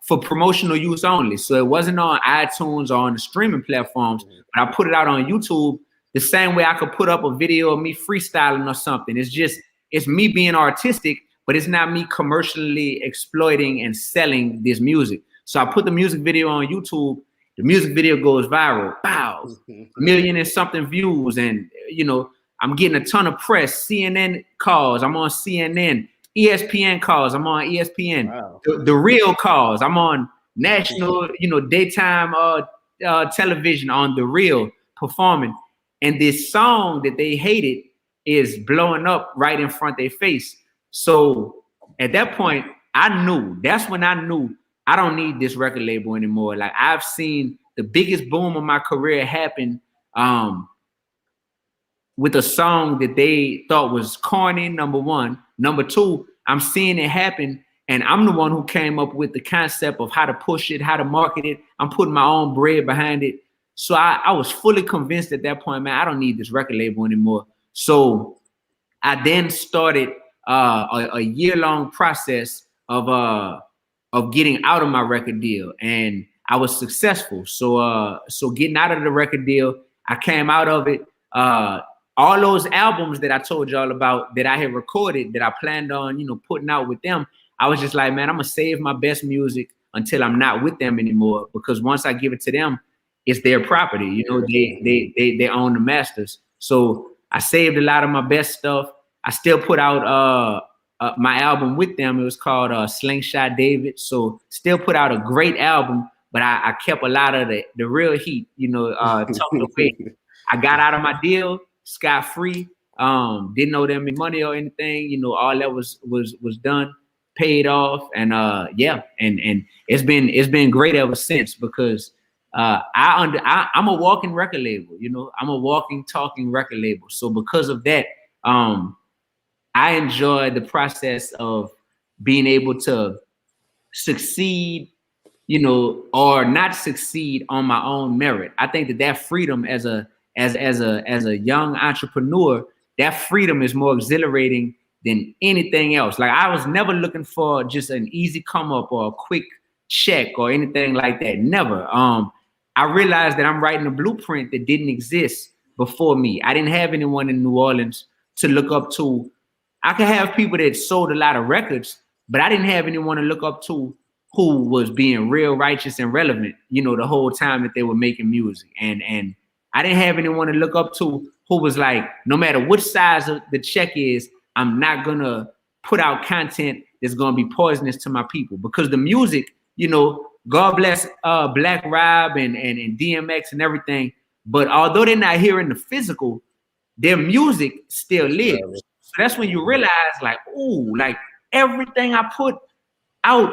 for promotional use only. So it wasn't on iTunes or on the streaming platforms, but I put it out on YouTube the same way I could put up a video of me freestyling or something. It's me being artistic, but it's not me commercially exploiting and selling this music. So I put the music video on YouTube. The music video goes viral. Wow, 1 million and something views. And, I'm getting a ton of press, CNN calls. I'm on CNN, ESPN calls. I'm on ESPN. Wow. The real calls. I'm on national, daytime television on The Real performing. And this song that they hated is blowing up right in front of their face. So at that point, that's when I knew I don't need this record label anymore. Like, I've seen the biggest boom of my career happen with a song that they thought was corny, number one. Number two, I'm seeing it happen, and I'm the one who came up with the concept of how to push it, how to market it. I'm putting my own bread behind it. So I was fully convinced at that point, man, I don't need this record label anymore. So I then started a year-long process of getting out of my record deal, and I was successful. So getting out of the record deal, I came out of it. All those albums that I told y'all about that I had recorded, that I planned on, putting out with them, I was just like, man, I'm gonna save my best music until I'm not with them anymore, because once I give it to them, it's their property. They own the masters. So I saved a lot of my best stuff. I still put out my album with them. It was called Slingshot David. So still put out a great album, but I kept a lot of the real heat, tucked away. I got out of my deal scot-free. Didn't owe them any money or anything. All that was done, paid off, and and it's been great ever since, because I'm a walking record label. I'm a walking, talking record label. So because of that, I enjoy the process of being able to succeed, or not succeed on my own merit. I think that freedom as a young entrepreneur, that freedom is more exhilarating than anything else. Like, I was never looking for just an easy come up or a quick check or anything like that. Never. I realized that I'm writing a blueprint that didn't exist before me. I didn't have anyone in New Orleans to look up to. I could have people that sold a lot of records, but I didn't have anyone to look up to who was being real righteous and relevant, the whole time that they were making music. And I didn't have anyone to look up to who was like, no matter which size of the check is, I'm not gonna put out content that's gonna be poisonous to my people. Because the music, God bless Black Rob and DMX and everything, but although they're not here in the physical, their music still lives. So that's when you realize, like, ooh, like, everything I put out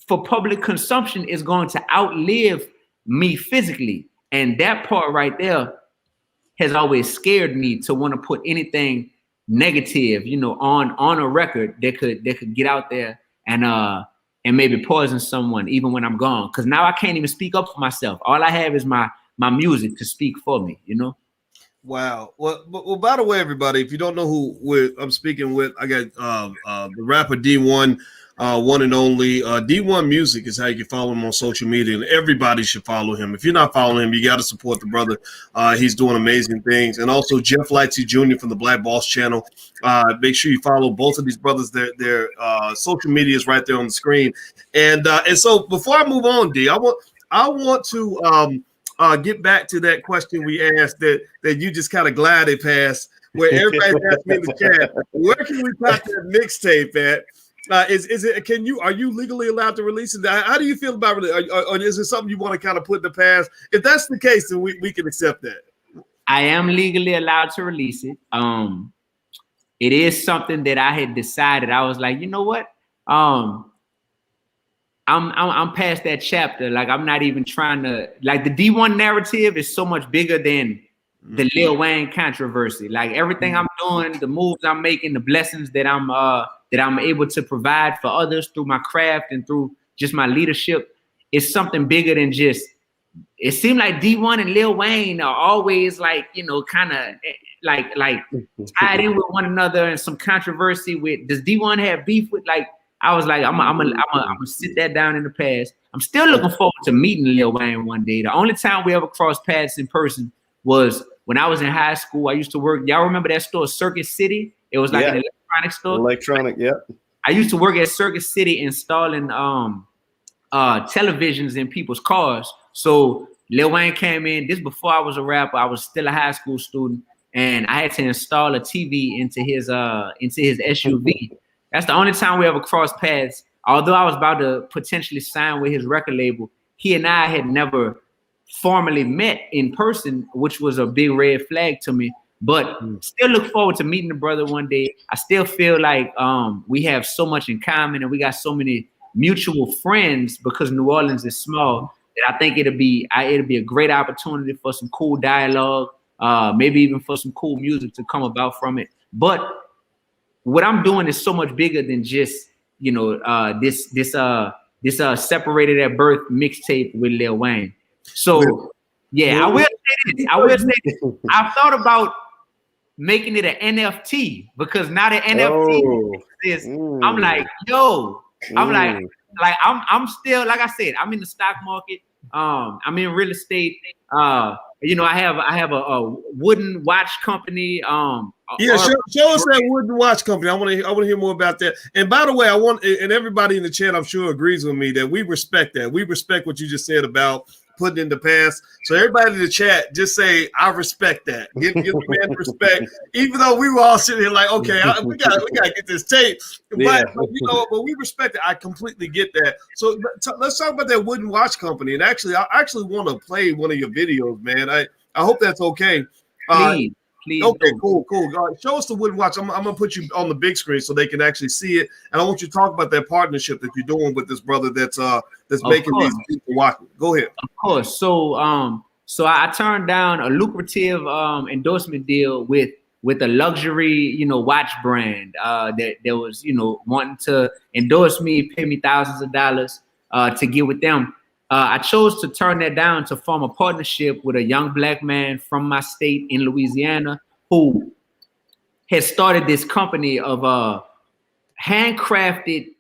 for public consumption is going to outlive me physically. And that part right there has always scared me, to want to put anything negative, on a record that could get out there and and maybe poison someone even when I'm gone. Because now I can't even speak up for myself. All I have is my music to speak for me, you know? Wow. Well, by the way, everybody, if you don't know who I'm speaking with, I got the rapper Dee-1, one and only. Dee-1 Music is how you can follow him on social media, and everybody should follow him. If you're not following him, you got to support the brother. He's doing amazing things. And also Jeff Lightsey Jr. from the Black Boss channel. Make sure you follow both of these brothers. Their social media is right there on the screen. And so before I move on, D, I want to get back to that question we asked that you just kind of glided past, where everybody's asking me in the chat, where can we put that mixtape at? Are you legally allowed to release it? How do you feel about it? Or is it something you want to kind of put in the past? If that's the case, then we can accept that. I am legally allowed to release it. It is something that I had decided. I was like, you know what? I'm past that chapter. Like, I'm not even trying to, like, the Dee-1 narrative is so much bigger than the Lil Wayne controversy. Like, everything I'm doing, the moves I'm making, the blessings that I'm able to provide for others through my craft and through just my leadership is something bigger than just, it seemed like Dee-1 and Lil Wayne are always like, you know, kind of like tied in with one another, and some controversy with, does Dee-1 have beef with, like, I was like, I'm gonna sit that down in the past. I'm still looking forward to meeting Lil Wayne one day. The only time we ever crossed paths in person was when I was in high school. I used to work. Y'all remember that store, Circuit City? It was like an electronic store. Electronic, yeah. I used to work at Circuit City installing televisions in people's cars. So Lil Wayne came in. This before I was a rapper. I was still a high school student, and I had to install a TV into his SUV. That's the only time we ever crossed paths. Although I was about to potentially sign with his record label, he and I had never formally met in person, which was a big red flag to me. But still look forward to meeting the brother one day. I still feel like we have so much in common, and we got so many mutual friends because New Orleans is small, that I think it'll be a great opportunity for some cool dialogue, maybe even for some cool music to come about from it. But what I'm doing is so much bigger than just, you know, this separated at birth mixtape with Lil Wayne. So yeah, I will say this. I've thought about making it an NFT, because now the NFT is, I'm like, yo, I'm still, like I said, I'm in the stock market. I'm in real estate. You know, I have a wooden watch company. Yeah, show us that wooden watch company. I want to hear more about that. And by the way, and everybody in the chat, I'm sure, agrees with me that we respect that. We respect what you just said about putting in the past. So everybody in the chat, just say, I respect that. Give the man respect. Even though we were all sitting here like, okay, we gotta get this tape. But you know, but we respect it. I completely get that. So let's talk about that wooden watch company. And actually, I actually want to play one of your videos, man. I hope that's okay. Please. Okay, cool. Show us the wooden watch. I'm gonna put you on the big screen so they can actually see it. And I want you to talk about that partnership that you're doing with this brother that's making these people watch. Go ahead. Of course. So I turned down a lucrative endorsement deal with a luxury, you know, watch brand that was, you know, wanting to endorse me, pay me thousands of dollars to get with them. I chose to turn that down to form a partnership with a young black man from my state in Louisiana who has started this company of handcrafted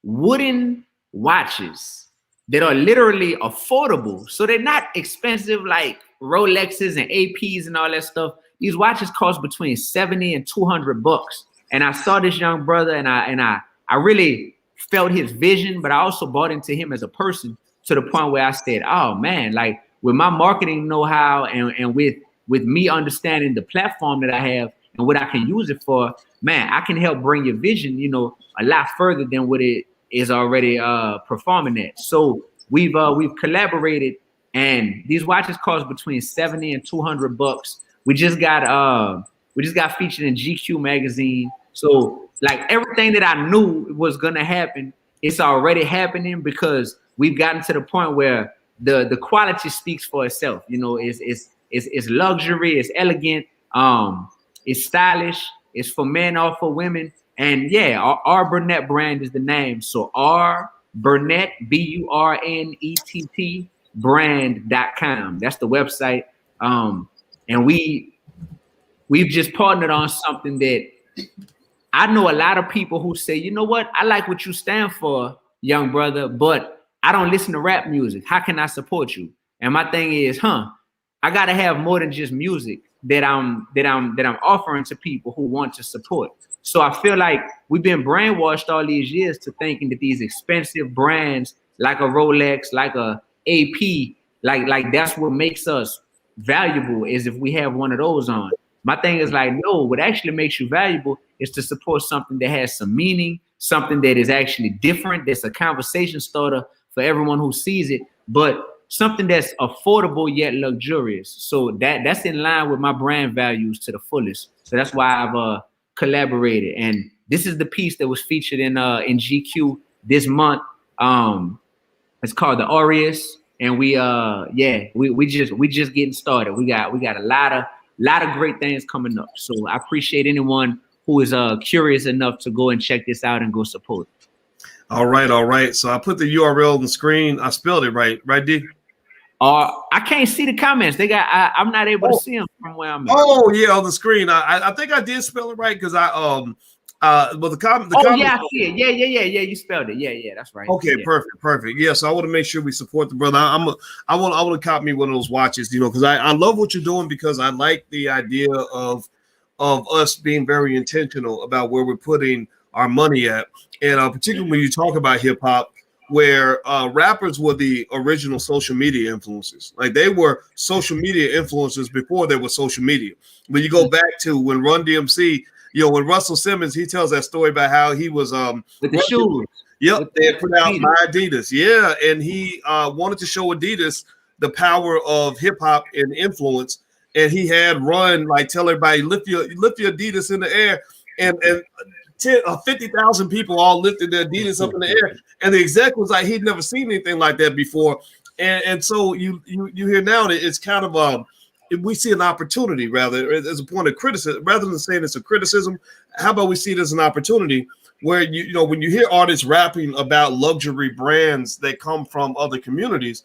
wooden watches that are literally affordable. So they're not expensive like Rolexes and APs and all that stuff. These watches cost between 70 and 200 bucks. And I saw this young brother, and I really felt his vision, but I also bought into him as a person, to the point where I said, oh man, like with my marketing know-how and with me understanding the platform that I have and what I can use it for, man, I can help bring your vision, you know, a lot further than what it is already performing at. So we've collaborated, and these watches cost between 70 and 200 bucks. We just got featured in GQ magazine. So like everything that I knew was gonna happen, it's already happening, because we've gotten to the point where the quality speaks for itself. You know, it's luxury, it's elegant, it's stylish, it's for men or for women. And yeah, our Burnett brand is the name. So Burnett, BURNETT brand.com. That's the website. And we've just partnered on something that I know a lot of people who say, you know what, I like what you stand for, young brother, but I don't listen to rap music. How can I support you? And my thing is, I gotta have more than just music that I'm offering to people who want to support. So I feel like we've been brainwashed all these years to thinking that these expensive brands like a Rolex, like a AP, like that's what makes us valuable, is if we have one of those on. My thing is like, no, what actually makes you valuable is to support something that has some meaning, something that is actually different, that's a conversation starter for everyone who sees it, but something that's affordable yet luxurious. So that's in line with my brand values to the fullest. So that's why I've collaborated. And this is the piece that was featured in GQ this month. It's called the Aureus, and we just getting started. We got a lot of great things coming up. So I appreciate anyone who is curious enough to go and check this out and go support. All right. So I put the URL on the screen. I spelled it right, D? I can't see the comments. I'm not able to see them from where I'm at. Oh yeah, on the screen. I think I did spell it right because but the comment. Yeah, I see it. Yeah. You spelled it. Yeah, that's right. Okay, yeah. Perfect. Yeah, so I want to make sure we support the brother. I want to cop me one of those watches, because I love what you're doing, because I like the idea of us being very intentional about where we're putting our money at, and particularly when you talk about hip hop, where rappers were the original social media influencers. Like, they were social media influencers before there was social media. When you go back to when Run DMC, when Russell Simmons, he tells that story about how he was with the shoes. Yep, they had put out My Adidas. Yeah, and he wanted to show Adidas the power of hip hop and influence, and he had Run tell everybody, lift your Adidas in the air, and 50,000 people all lifted their Adidas up in the air, and the exec was like, he'd never seen anything like that before, and so you hear now that it's kind of we see an opportunity, rather as a point of criticism, rather than saying it's a criticism. How about we see it as an opportunity, where when you hear artists rapping about luxury brands that come from other communities,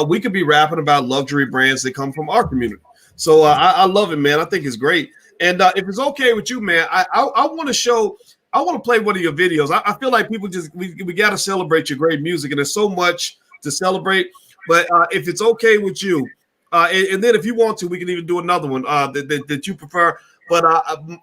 we could be rapping about luxury brands that come from our community. So I love it, man. I think it's great. And if it's okay with you, man, I want to play one of your videos. I feel like people we got to celebrate your great music, and there's so much to celebrate. But if it's okay with you, and then if you want to, we can even do another one that you prefer. But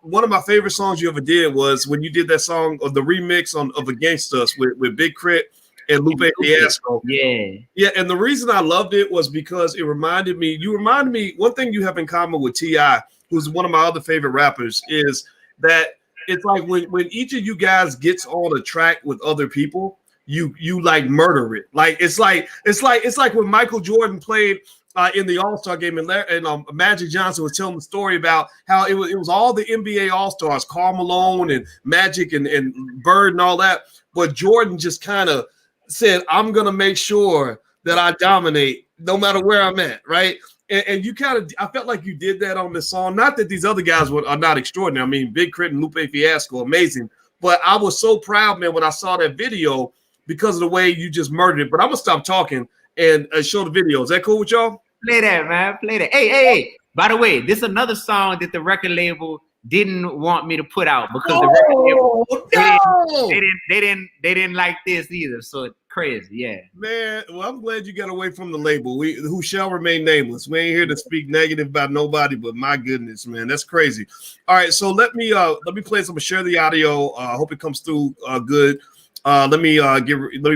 one of my favorite songs you ever did was when you did that song, or the remix of Against Us with Big Crit and Lupe Fiasco. Yeah. And the reason I loved it was because you reminded me, one thing you have in common with T.I., who's one of my other favorite rappers, is that it's like when each of you guys gets on a track with other people, you like murder it. Like it's like when Michael Jordan played in the All-Star game, and Magic Johnson was telling the story about how it was all the NBA All-Stars, Karl Malone and Magic and Bird and all that, but Jordan just kind of said, I'm gonna make sure that I dominate no matter where I'm at, right? And you I felt like you did that on this song. Not that these other guys are not extraordinary. I mean, Big Crit and Lupe Fiasco, amazing. But I was so proud, man, when I saw that video, because of the way you just murdered it. But I'm gonna stop talking and show the video. Is that cool with y'all? Play that, man. Play that. Hey. By the way, this is another song that the record label didn't want me to put out, because the record label, they didn't like this either. So crazy, yeah. Man, well, I'm glad you got away from the label. Who shall remain nameless. We ain't here to speak negative about nobody, but my goodness, man, that's crazy. All right, so let me play some. Share the audio. I hope it comes through good. Let me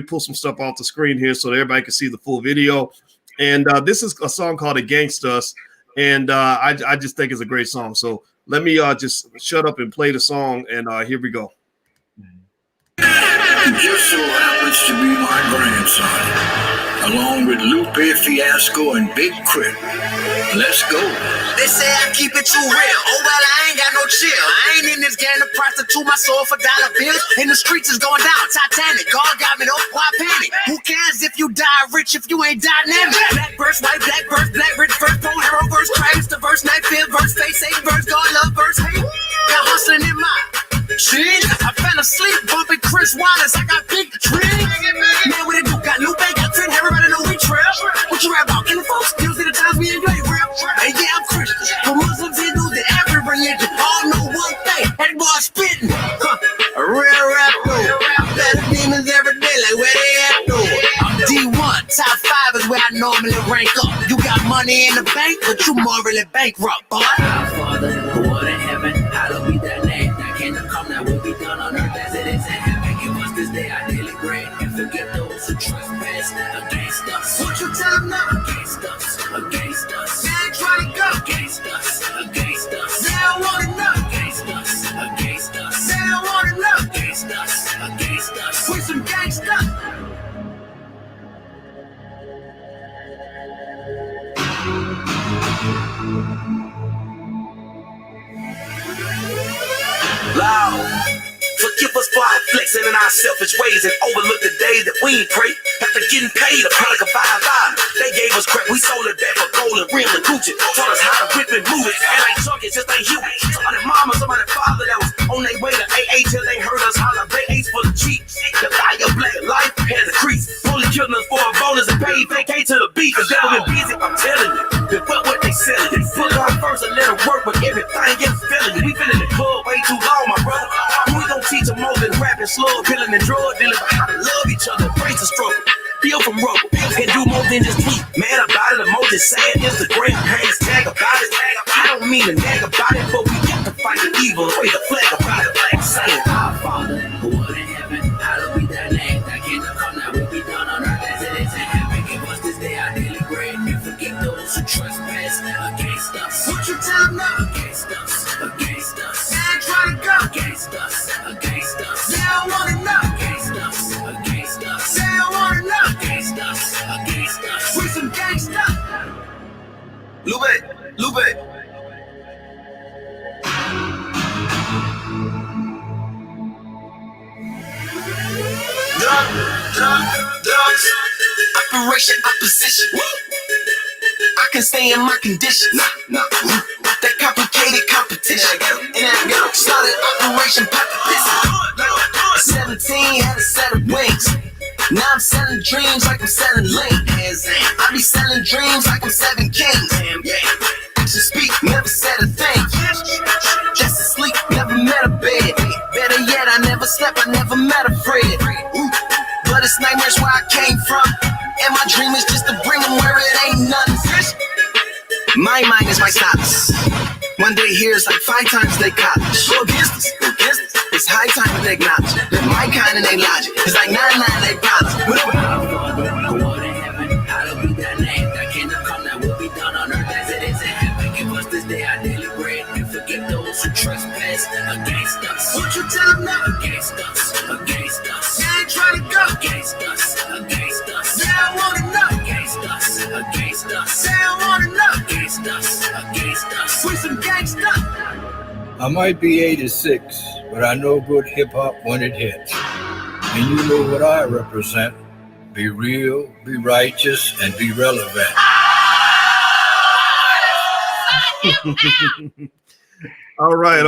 pull some stuff off the screen here so that everybody can see the full video. And this is a song called Against Us, and I just think it's a great song. So let me just shut up and play the song, and here we go. It just so happens to be my grandson, along with Lupe Fiasco and Big Crit. Let's go. They say I keep it too real. Oh, well, I ain't got no chill. I ain't in this game to prostitute my soul for dollar bills. And the streets is going down. Titanic. God got me, though. Why panic? Who cares if you die rich if you ain't dynamic? Black verse, white, black verse, black rich verse, pro hero verse, Christ, the verse, night field verse, face, hate verse, God love verse, hate. Got hustling in my shit. I fell asleep bumping Chris Wallace. I got big dreams. top 5 is where I normally rank up. You got money in the bank, but you morally bankrupt, boy. Our Father, who art in heaven, hallowed be thy name. Thy kingdom come, thy will be done on earth as it is in heaven. Give us this day our daily bread, and forgive those who trespass against us. What you tell them now? Against us, against us. They ain't trying to go. Against us, against us. They don't want to know. Against us, against us. They don't want to know. Against us, against us. We some gangsta. Loud. Forgive us for our flexing and our selfish ways and overlook the day that we ain't pray. After getting paid, a product of vibe. They gave us crap, we sold it back for gold and real and Gucci. Taught us how to whip and move it, and like junkies just ain't human. Somebody mama, somebody father that was on their way to AA till they heard us holler. They ate for the cheap. The value of black life has increased. Only killing us for a bonus and paid vacate to the beat. Cause they been busy, I'm telling you. They fuck what they selling. Put God first and let them work, but everything else failing. We been in the club way too long, my brother. We gon' teach them more than rapping, slow, killing and drug dealing, but how to love each other, embrace the struggle, feel from rubble, and do more than just tweet. Mad about it, emoji, sad, Instagram, hashtag about it. I don't mean to nag about it, but we got to fight the evil, wave the flag about it, like saying, Our Father, who art in heaven, hallowed be thy name. Thy kingdom come, thy will be done on earth as it is in heaven. Give us this day our daily bread, and forgive those who trespass against us. What you tell them now? Against us, against us. They ain't trying to go. Against us, against us. They don't want to know. Against us, against us. They don't want to know. Against us, against us. We some gangsta. Lube. Drugs. Operation opposition. I can stay in my condition. Nah. That complicated competition. Started Operation Pocket Piston. 17 had a set of wings. Now I'm selling dreams like I'm selling lanes. I be selling dreams like I'm 7 kings. Action speak, never said a thing. Just asleep, never met a bed. Better yet, I never slept, I never met a Fred. But it's nightmares where I came from, and my dream is just to bring them where it ain't nothing. My mind is my stylus. One day here is like 5 times they college. Go against us. It's high time to acknowledge that my kind and they logic. It's like 99 they dollars. Our Father, who art in heaven, hallowed be thy name. Thy kingdom come, thy will be done on earth as it is in heaven. Give us this day our daily bread, and forgive those who trespass against us. What you tell them now? Against us, against us. They ain't trying to go. Against us, against us. They don't want to know. Against us, against us. They don't want to know. Against us, against us. We some gangsta. I might be 86, but I know good hip-hop when it hits. And you know what I represent. Be real, be righteous, and be relevant. All right.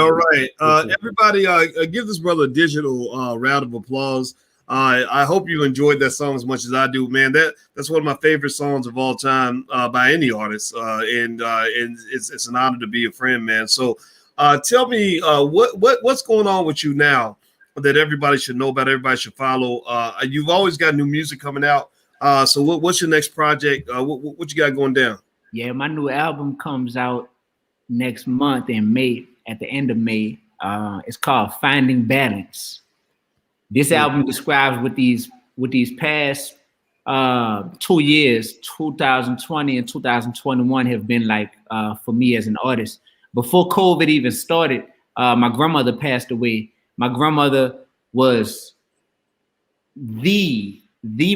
Everybody, give this brother a digital round of applause. I hope you enjoyed that song as much as I do, man. That's one of my favorite songs of all time by any artist, and it's an honor to be a friend, man. So, tell me what's going on with you now that everybody should know about, everybody should follow. You've always got new music coming out. So what's your next project? What you got going down? Yeah, my new album comes out next month in May, at the end of May. It's called Finding Balance. This album describes what these past 2 years, 2020 and 2021, have been like for me as an artist. Before COVID even started, my grandmother passed away. My grandmother was the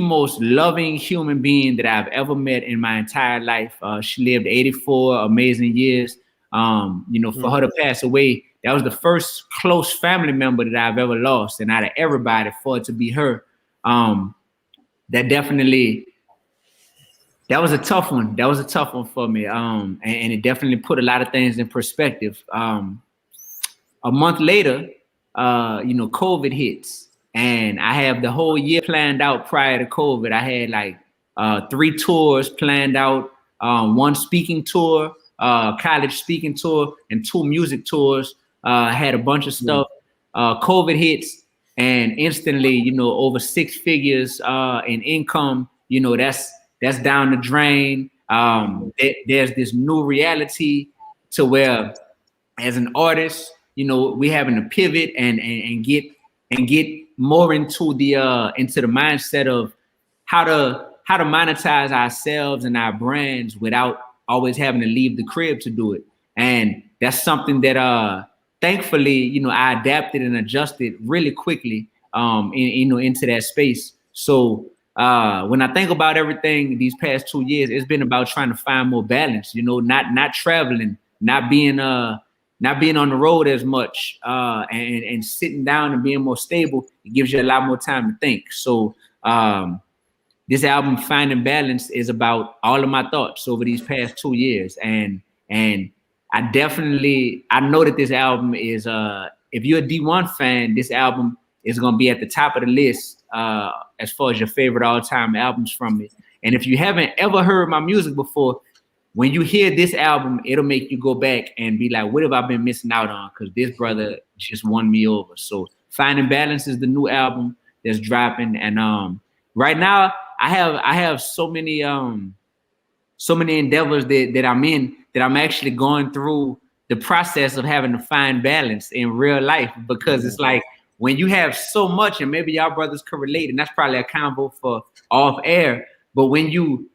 most loving human being that I've ever met in my entire life. She lived 84 amazing years. For her to pass away, that was the first close family member that I've ever lost. And out of everybody, for it to be her, that was a tough one. That was a tough one for me. And it definitely put a lot of things in perspective. A month later, COVID hits, and I have the whole year planned out prior to COVID. I had like 3 tours planned out, 1 speaking tour, college speaking tour, and 2 music tours. I had a bunch of stuff. COVID hits, and instantly, over 6 figures in income. that's down the drain. There's this new reality to where, as an artist, you know, we having to pivot and get more into the mindset of how to monetize ourselves and our brands without always having to leave the crib to do it. And that's something that thankfully, you know, I adapted and adjusted really quickly into that space. So when I think about everything these past 2 years, it's been about trying to find more balance, you know, not traveling, not being on the road as much, and sitting down and being more stable. It gives you a lot more time to think. So this album, Finding Balance, is about all of my thoughts over these past 2 years. And I know that this album is, if you're a Dee-1 fan, this album is going to be at the top of the list as far as your favorite all-time albums from me. And if you haven't ever heard my music before, when you hear this album, it'll make you go back and be like, what have I been missing out on? Because this brother just won me over. So Finding Balance is the new album that's dropping. And right now, I have so many endeavors that I'm in, that I'm actually going through the process of having to find balance in real life, because it's like when you have so much, and maybe y'all brothers could relate, and that's probably a combo for off air, but when you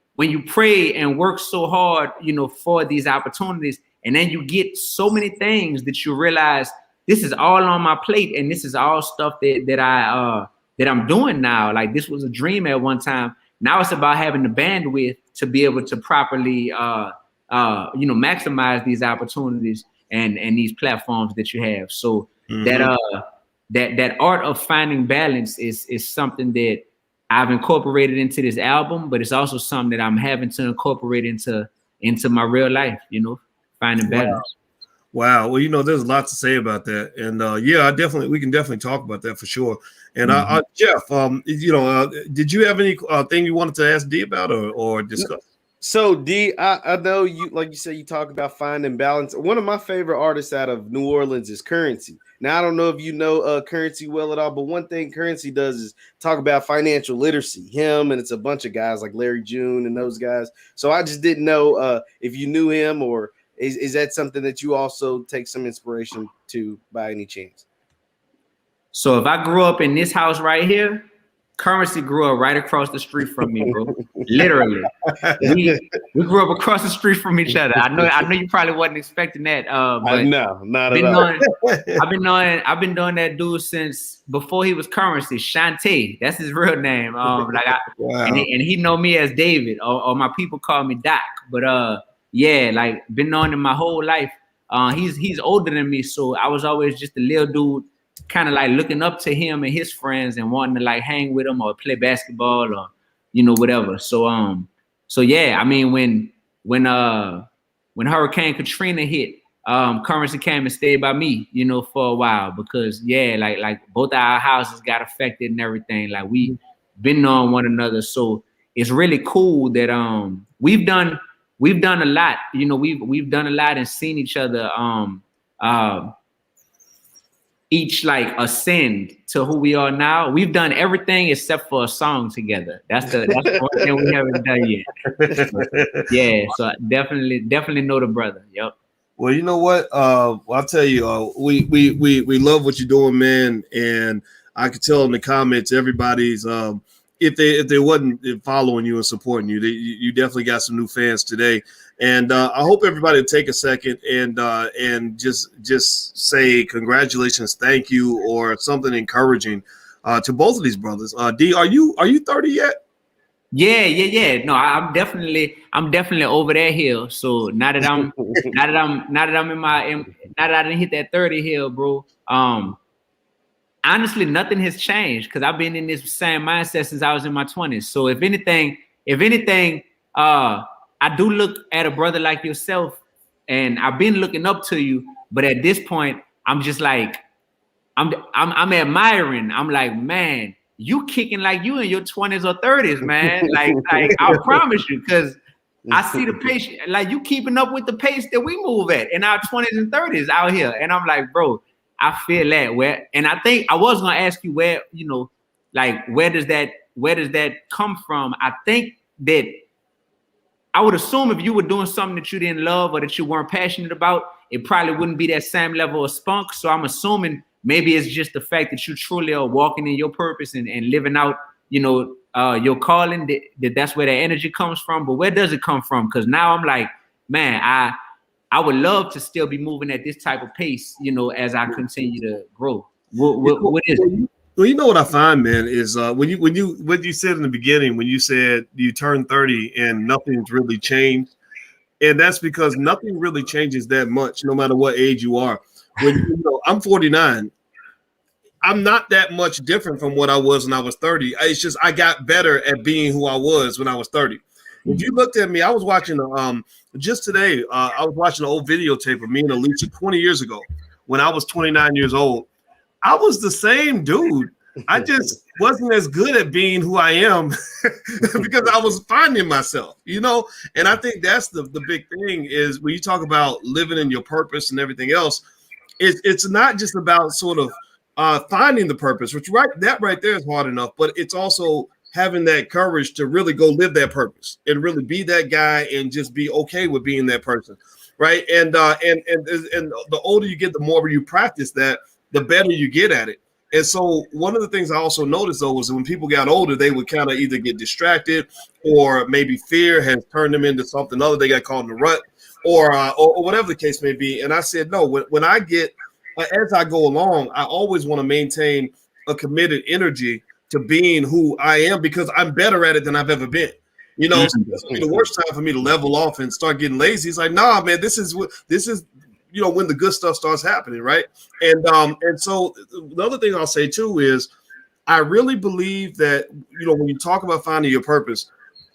pray and work so hard, you know, for these opportunities, and then you get so many things that you realize this is all on my plate, and this is all stuff that I'm doing now. Like, this was a dream at one time. Now it's about having the bandwidth to be able to properly, maximize these opportunities and these platforms that you have. So that art of finding balance is something that I've incorporated into this album, but it's also something that I'm having to incorporate into my real life, you know, finding balance. Wow. Well, you know, there's a lot to say about that. And we can definitely talk about that for sure. And Jeff, did you have any thing you wanted to ask Dee about or discuss? So Dee, I know you, like you said, you talk about finding balance. One of my favorite artists out of New Orleans is Currency. Now, I don't know if you know Currency well at all, but one thing Currency does is talk about financial literacy. Him and it's a bunch of guys like Larry June and those guys. So I just didn't know if you knew him, or is that something that you also take some inspiration to by any chance? So if I grew up in this house right here, Currency grew up right across the street from me, bro. Literally, we grew up across the street from each other. I know you probably wasn't expecting that. But no, not at all. I've been doing that dude since before he was Currency. Shantae, that's his real name. Wow. And he know me as David, or my people call me Doc. But like been knowing him my whole life. He's older than me, so I was always just a little dude, kind of like looking up to him and his friends and wanting to like hang with him or play basketball or, you know, whatever. So yeah, I mean, when Hurricane Katrina hit, Currency came and stayed by me, you know, for a while, because like both our houses got affected and everything. Like, we been on one another. So it's really cool that we've done a lot, you know, we've done a lot and seen each other each like ascend to who we are now. We've done everything except for a song together. That's the one thing we haven't done yet. Yeah, so definitely know the brother. Yep. Well, you know what? I'll tell you, we love what you're doing, man. And I could tell in the comments, everybody's if they wasn't following you and supporting you, you definitely got some new fans today. And I hope everybody will take a second and just say congratulations, thank you, or something encouraging to both of these brothers. Dee, are you 30 yet? Yeah. No, I'm definitely over that hill. So now that I'm now that I didn't hit that 30 hill, bro. Honestly, nothing has changed, because I've been in this same mindset since I was in my 20s. So if anything, I do look at a brother like yourself, and I've been looking up to you. But at this point, I'm just like, I'm admiring. I'm like, man, you kicking like you in your 20s or 30s, man. Like I promise you, because I see the pace, like you keeping up with the pace that we move at in our 20s and 30s out here. And I'm like, bro, I feel that. And I think I was gonna ask you where, you know, like where does that come from? I think that I would assume if you were doing something that you didn't love or that you weren't passionate about, it probably wouldn't be that same level of spunk. So I'm assuming maybe it's just the fact that you truly are walking in your purpose and living out, your calling, that's where that energy comes from. But where does it come from? Because now I'm like, man, I would love to still be moving at this type of pace, as I continue to grow. What is it? Well, you know what I find, man, is when you said in the beginning, when you said you turn 30 and nothing's really changed, and that's because nothing really changes that much, no matter what age you are. When I'm 49, I'm not that much different from what I was when I was 30. It's just I got better at being who I was when I was 30. If you looked at me, I was watching just today. I was watching an old videotape of me and Alicia 20 years ago when I was 29 years old. I was the same dude. I just wasn't as good at being who I am because I was finding myself, and I think that's the big thing is when you talk about living in your purpose and everything else, it's not just about sort of finding the purpose, which right there is hard enough, but it's also having that courage to really go live that purpose and really be that guy and just be okay with being that person, right? And the older you get, the more you practice that, the better you get at it. And so one of the things I also noticed, though, was when people got older, they would kind of either get distracted or maybe fear has turned them into something other. They got caught in the rut or whatever the case may be. And I said, no, when I get, as I go along, I always want to maintain a committed energy to being who I am because I'm better at it than I've ever been. This would be the worst time for me to level off and start getting lazy. It's like, nah, man, this is when the good stuff starts happening, right? And so the other thing I'll say too is I really believe that when you talk about finding your purpose,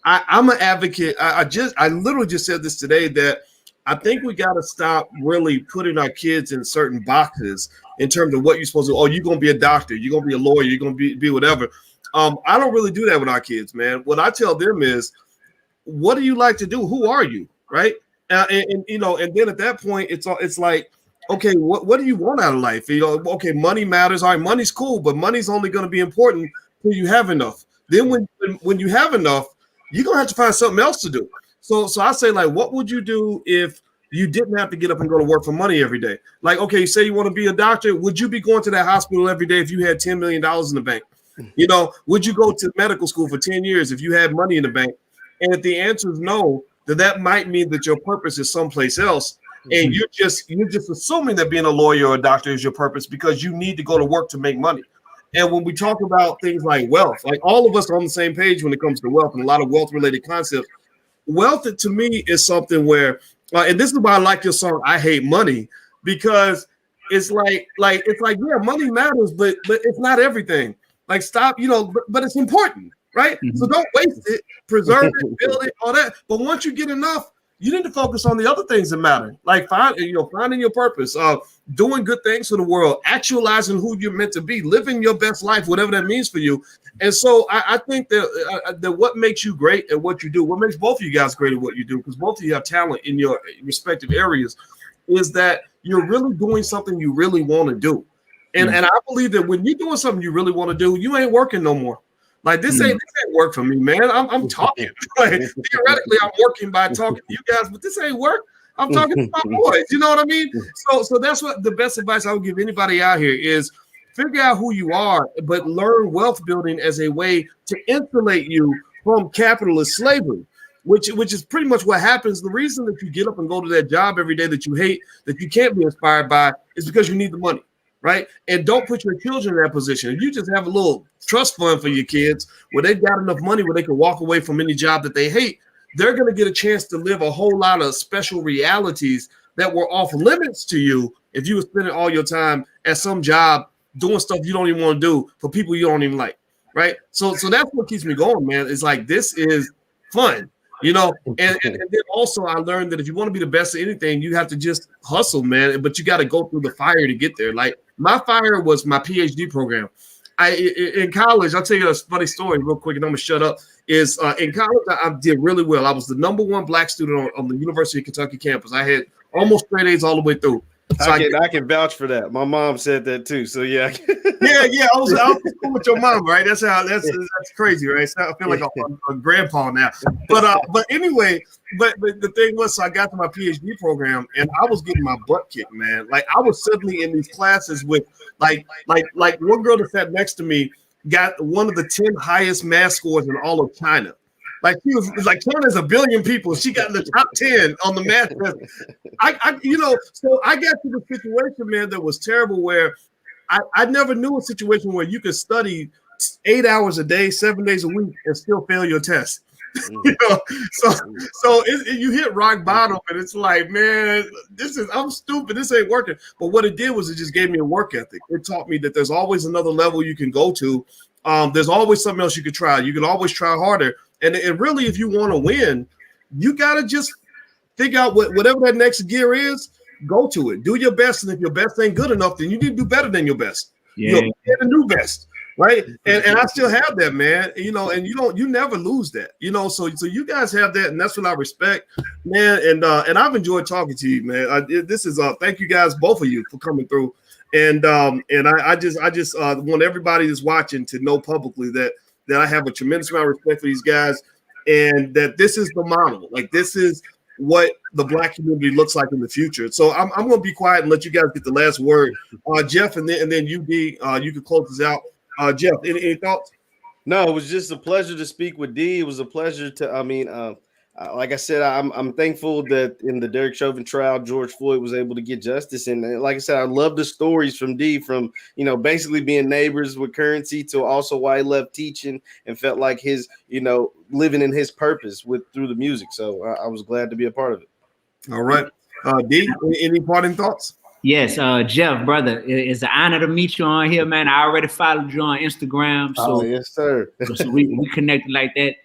I'm an advocate. I literally just said this today that I think we got to stop really putting our kids in certain boxes in terms of what you're supposed to. Oh, you're gonna be a doctor, you're gonna be a lawyer, you're gonna be whatever. I don't really do that with our kids, man. What I tell them is, what do you like to do? Who are you, right? And then at that point, it's like, okay, what do you want out of life? Okay, money matters. All right, money's cool, but money's only going to be important till you have enough. Then when you have enough, you're gonna have to find something else to do. So I say, like, what would you do if you didn't have to get up and go to work for money every day? Like, okay, you say you want to be a doctor. Would you be going to that hospital every day if you had $10 million in the bank? Would you go to medical school for 10 years if you had money in the bank? And if the answer is no, then that might mean that your purpose is someplace else. And you're just assuming that being a lawyer or a doctor is your purpose because you need to go to work to make money. And when we talk about things like wealth, like all of us are on the same page when it comes to wealth and a lot of wealth related concepts. Wealth to me is something where, and this is why I like your song, I Hate Money, because it's like, yeah, money matters, but it's not everything. Like, stop, but it's important, right? So don't waste it, preserve it, build it, all that. But once you get enough, you need to focus on the other things that matter, like finding your purpose, doing good things for the world, actualizing who you're meant to be, living your best life, whatever that means for you. And so I think that what makes you great at what you do, what makes both of you guys great at what you do, because both of you have talent in your respective areas, is that you're really doing something you really want to do. And I believe that when you're doing something you really want to do, you ain't working no more. Like this ain't work for me, man. I'm talking. Like, theoretically, I'm working by talking to you guys, but this ain't work. I'm talking to my boys. You know what I mean? So that's what the best advice I would give anybody out here is figure out who you are, but learn wealth building as a way to insulate you from capitalist slavery, which is pretty much what happens. The reason that you get up and go to that job every day that you hate, that you can't be inspired by, is because you need the money. Right. And don't put your children in that position. If you just have a little trust fund for your kids where they've got enough money where they can walk away from any job that they hate, they're going to get a chance to live a whole lot of special realities that were off limits to you if you were spending all your time at some job doing stuff you don't even want to do for people you don't even like. Right. So that's what keeps me going, man. It's like, this is fun. And then also I learned that if you want to be the best at anything, you have to just hustle, man. But you got to go through the fire to get there. Like, my fire was my PhD program. In college, I'll tell you a funny story real quick, and I'm gonna shut up. In college, I did really well. I was the #1 black student on the University of Kentucky campus. I had almost straight A's all the way through. So I can vouch for that. My mom said that too. So yeah. yeah. I was cool with your mom, right? That's crazy, right? So I feel like a grandpa now. But anyway, but the thing was, so I got to my PhD program and I was getting my butt kicked, man. Like I was suddenly in these classes with like one girl that sat next to me got one of the 10 highest math scores in all of China. Like she was like China's a billion people. She got in the top 10 on the math test. So I got to the situation, man, that was terrible where I never knew a situation where you could study 8 hours a day, 7 days a week, and still fail your test. You hit rock bottom, and it's like, man, I'm stupid. This ain't working. But what it did was it just gave me a work ethic. It taught me that there's always another level you can go to. There's always something else you could try. You can always try harder. And really, if you want to win, you got to just figure out whatever that next gear is, go to it. Do your best. And if your best ain't good enough, then you need to do better than your best. Yeah. Get a new best. Right. And I still have that, man. And you never lose that, so you guys have that. And that's what I respect, man. And I've enjoyed talking to you, man. This is thank you guys, both of you, for coming through. And I just want everybody that's watching to know publicly that I have a tremendous amount of respect for these guys, and that this is the model. Like this is what the Black community looks like in the future. So I'm going to be quiet and let you guys get the last word, Jeff, and then you, D, you can close this out. Jeff, any thoughts? No, it was just a pleasure to speak with D. It was a pleasure to. Like I said, I'm thankful that in the Derek Chauvin trial, George Floyd was able to get justice. And like I said, I love the stories from D, from basically being neighbors with Currency to also why he left teaching and felt like his living in his purpose through the music. So I was glad to be a part of it. All right, D, any parting thoughts? Yes, Jeff, brother, it's an honor to meet you on here, man. I already followed you on Instagram, so yes, sir. so we connected like that.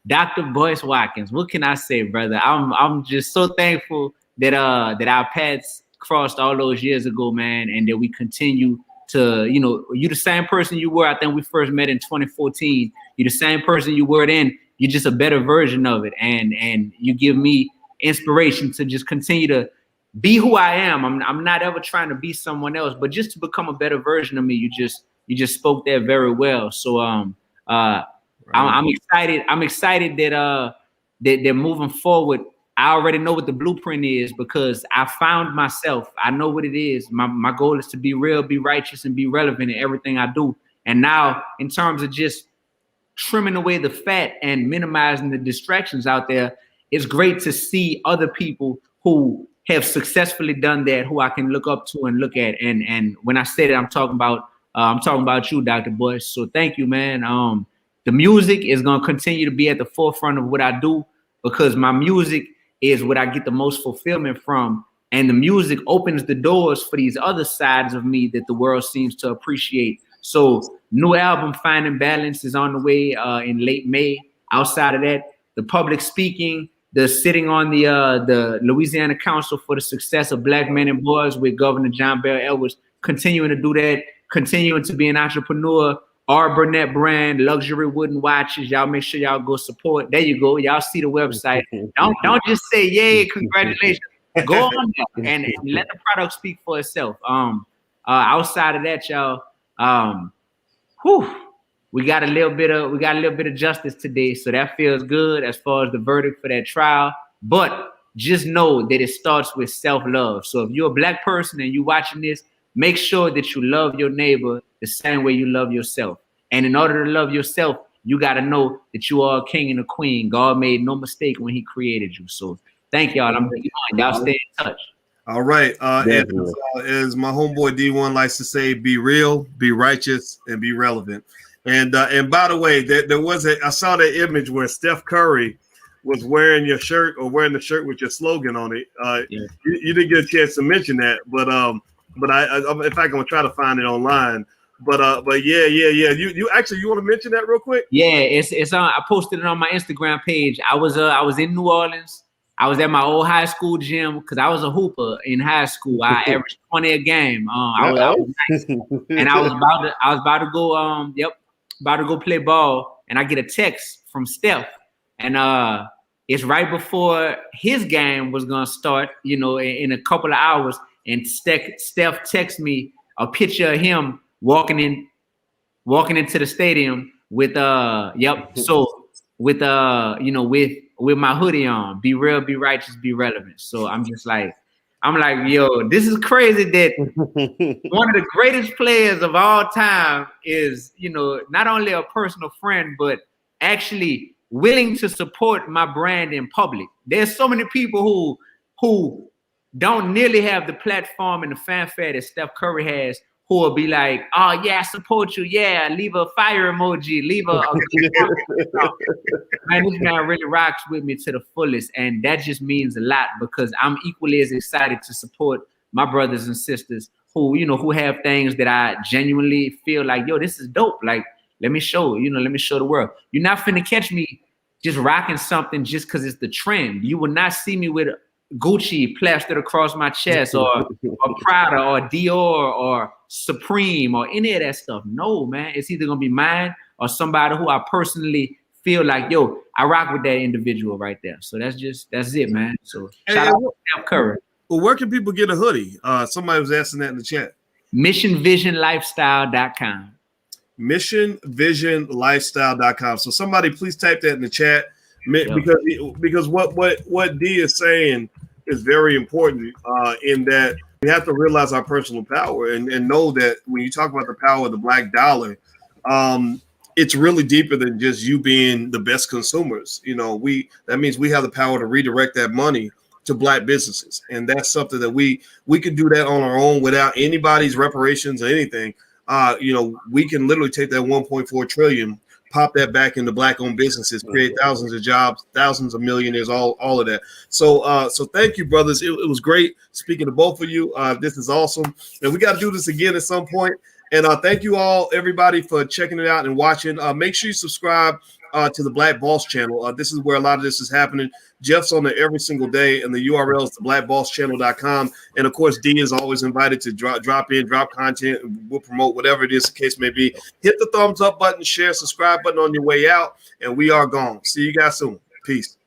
Dr. Boyce Watkins, what can I say, brother? I'm just so thankful that our paths crossed all those years ago, man, and that we continue to, you're the same person you were. I think we first met in 2014. You're the same person you were then. You're just a better version of it, and you give me inspiration to just continue to be who I am. I'm not ever trying to be someone else, but just to become a better version of me. You just spoke that very well. So I'm excited. I'm excited that they're moving forward. I already know what the blueprint is because I found myself. I know what it is. My goal is to be real, be righteous, and be relevant in everything I do. And now, in terms of just trimming away the fat and minimizing the distractions out there, it's great to see other people who have successfully done that, who I can look up to and look at. And when I say that, I'm talking about you, Dr. Boyce. So thank you, man. The music is going to continue to be at the forefront of what I do because my music is what I get the most fulfillment from. And the music opens the doors for these other sides of me that the world seems to appreciate. So new album, Finding Balance, is on the way in late May. Outside of that, the public speaking, the sitting on the Louisiana Council for the Success of Black Men and Boys with Governor John Bell Edwards, continuing to do that, continuing to be an entrepreneur. R. Burnett brand, luxury wooden watches. Y'all make sure y'all go support. There you go. Y'all see the website. Don't just say, yay, congratulations. Go on there and let the product speak for itself. Outside of that, y'all, we got a little bit of justice today. So that feels good as far as the verdict for that trial. But just know that it starts with self-love. So if you're a Black person and you're watching this, make sure that you love your neighbor the same way you love yourself. And in order to love yourself, you got to know that you are a king and a queen. God made no mistake when he created you. So thank y'all. Y'all stay in touch. All right. As my homeboy D-1 likes to say, be real, be righteous, and be relevant. And by the way, I saw that image where Steph Curry was wearing your shirt or wearing the shirt with your slogan on it. You didn't get a chance to mention that, but I in fact, I'm gonna try to find it online. But yeah. You want to mention that real quick? Yeah, it's on. I posted it on my Instagram page. I was in New Orleans. I was at my old high school gym because I was a hooper in high school. I averaged 20 a game. I was nice. And I was about to go play ball, and I get a text from Steph, and it's right before his game was gonna start. In a couple of hours. and Steph texts me a picture of him walking into the stadium with with my hoodie on. Be real, be righteous, be relevant. So I'm like, yo, this is crazy that one of the greatest players of all time is, not only a personal friend, but actually willing to support my brand in public. There's so many people who don't nearly have the platform and the fanfare that Steph Curry has, who will be like, oh yeah, I support you. Yeah, leave a fire emoji, leave a man, this man really rocks with me to the fullest. And that just means a lot because I'm equally as excited to support my brothers and sisters who have things that I genuinely feel like, yo, this is dope. Like, let me show the world. You're not finna catch me just rocking something just because it's the trend. You will not see me with Gucci plastered across my chest or Prada or Dior or Supreme or any of that stuff. No, man. It's either gonna be mine or somebody who I personally feel like, yo, I rock with that individual right there. So that's it, man. So shout out to Steph Curry. Well, where can people get a hoodie? Somebody was asking that in the chat. missionvisionlifestyle.com. missionvisionlifestyle.com. So somebody please type that in the chat, because what D is saying is very important in that we have to realize our personal power and know that when you talk about the power of the black dollar, it's really deeper than just you being the best consumers. That means we have the power to redirect that money to black businesses, and that's something that we can do that on our own without anybody's reparations or anything. We can literally take that 1.4 trillion, pop that back into black-owned businesses, create thousands of jobs, thousands of millionaires, all of that. So thank you, brothers. It was great speaking to both of you. This is awesome, and we got to do this again at some point. And thank you all, everybody, for checking it out and watching. Make sure you subscribe to the Black Boss channel. This is where a lot of this is happening. Jeff's on there every single day, and the URL is theblackbosschannel.com. And of course, D is always invited to drop content. We'll promote whatever it is the case may be. Hit the thumbs up button, share, subscribe button on your way out, and we are gone. See you guys soon. Peace.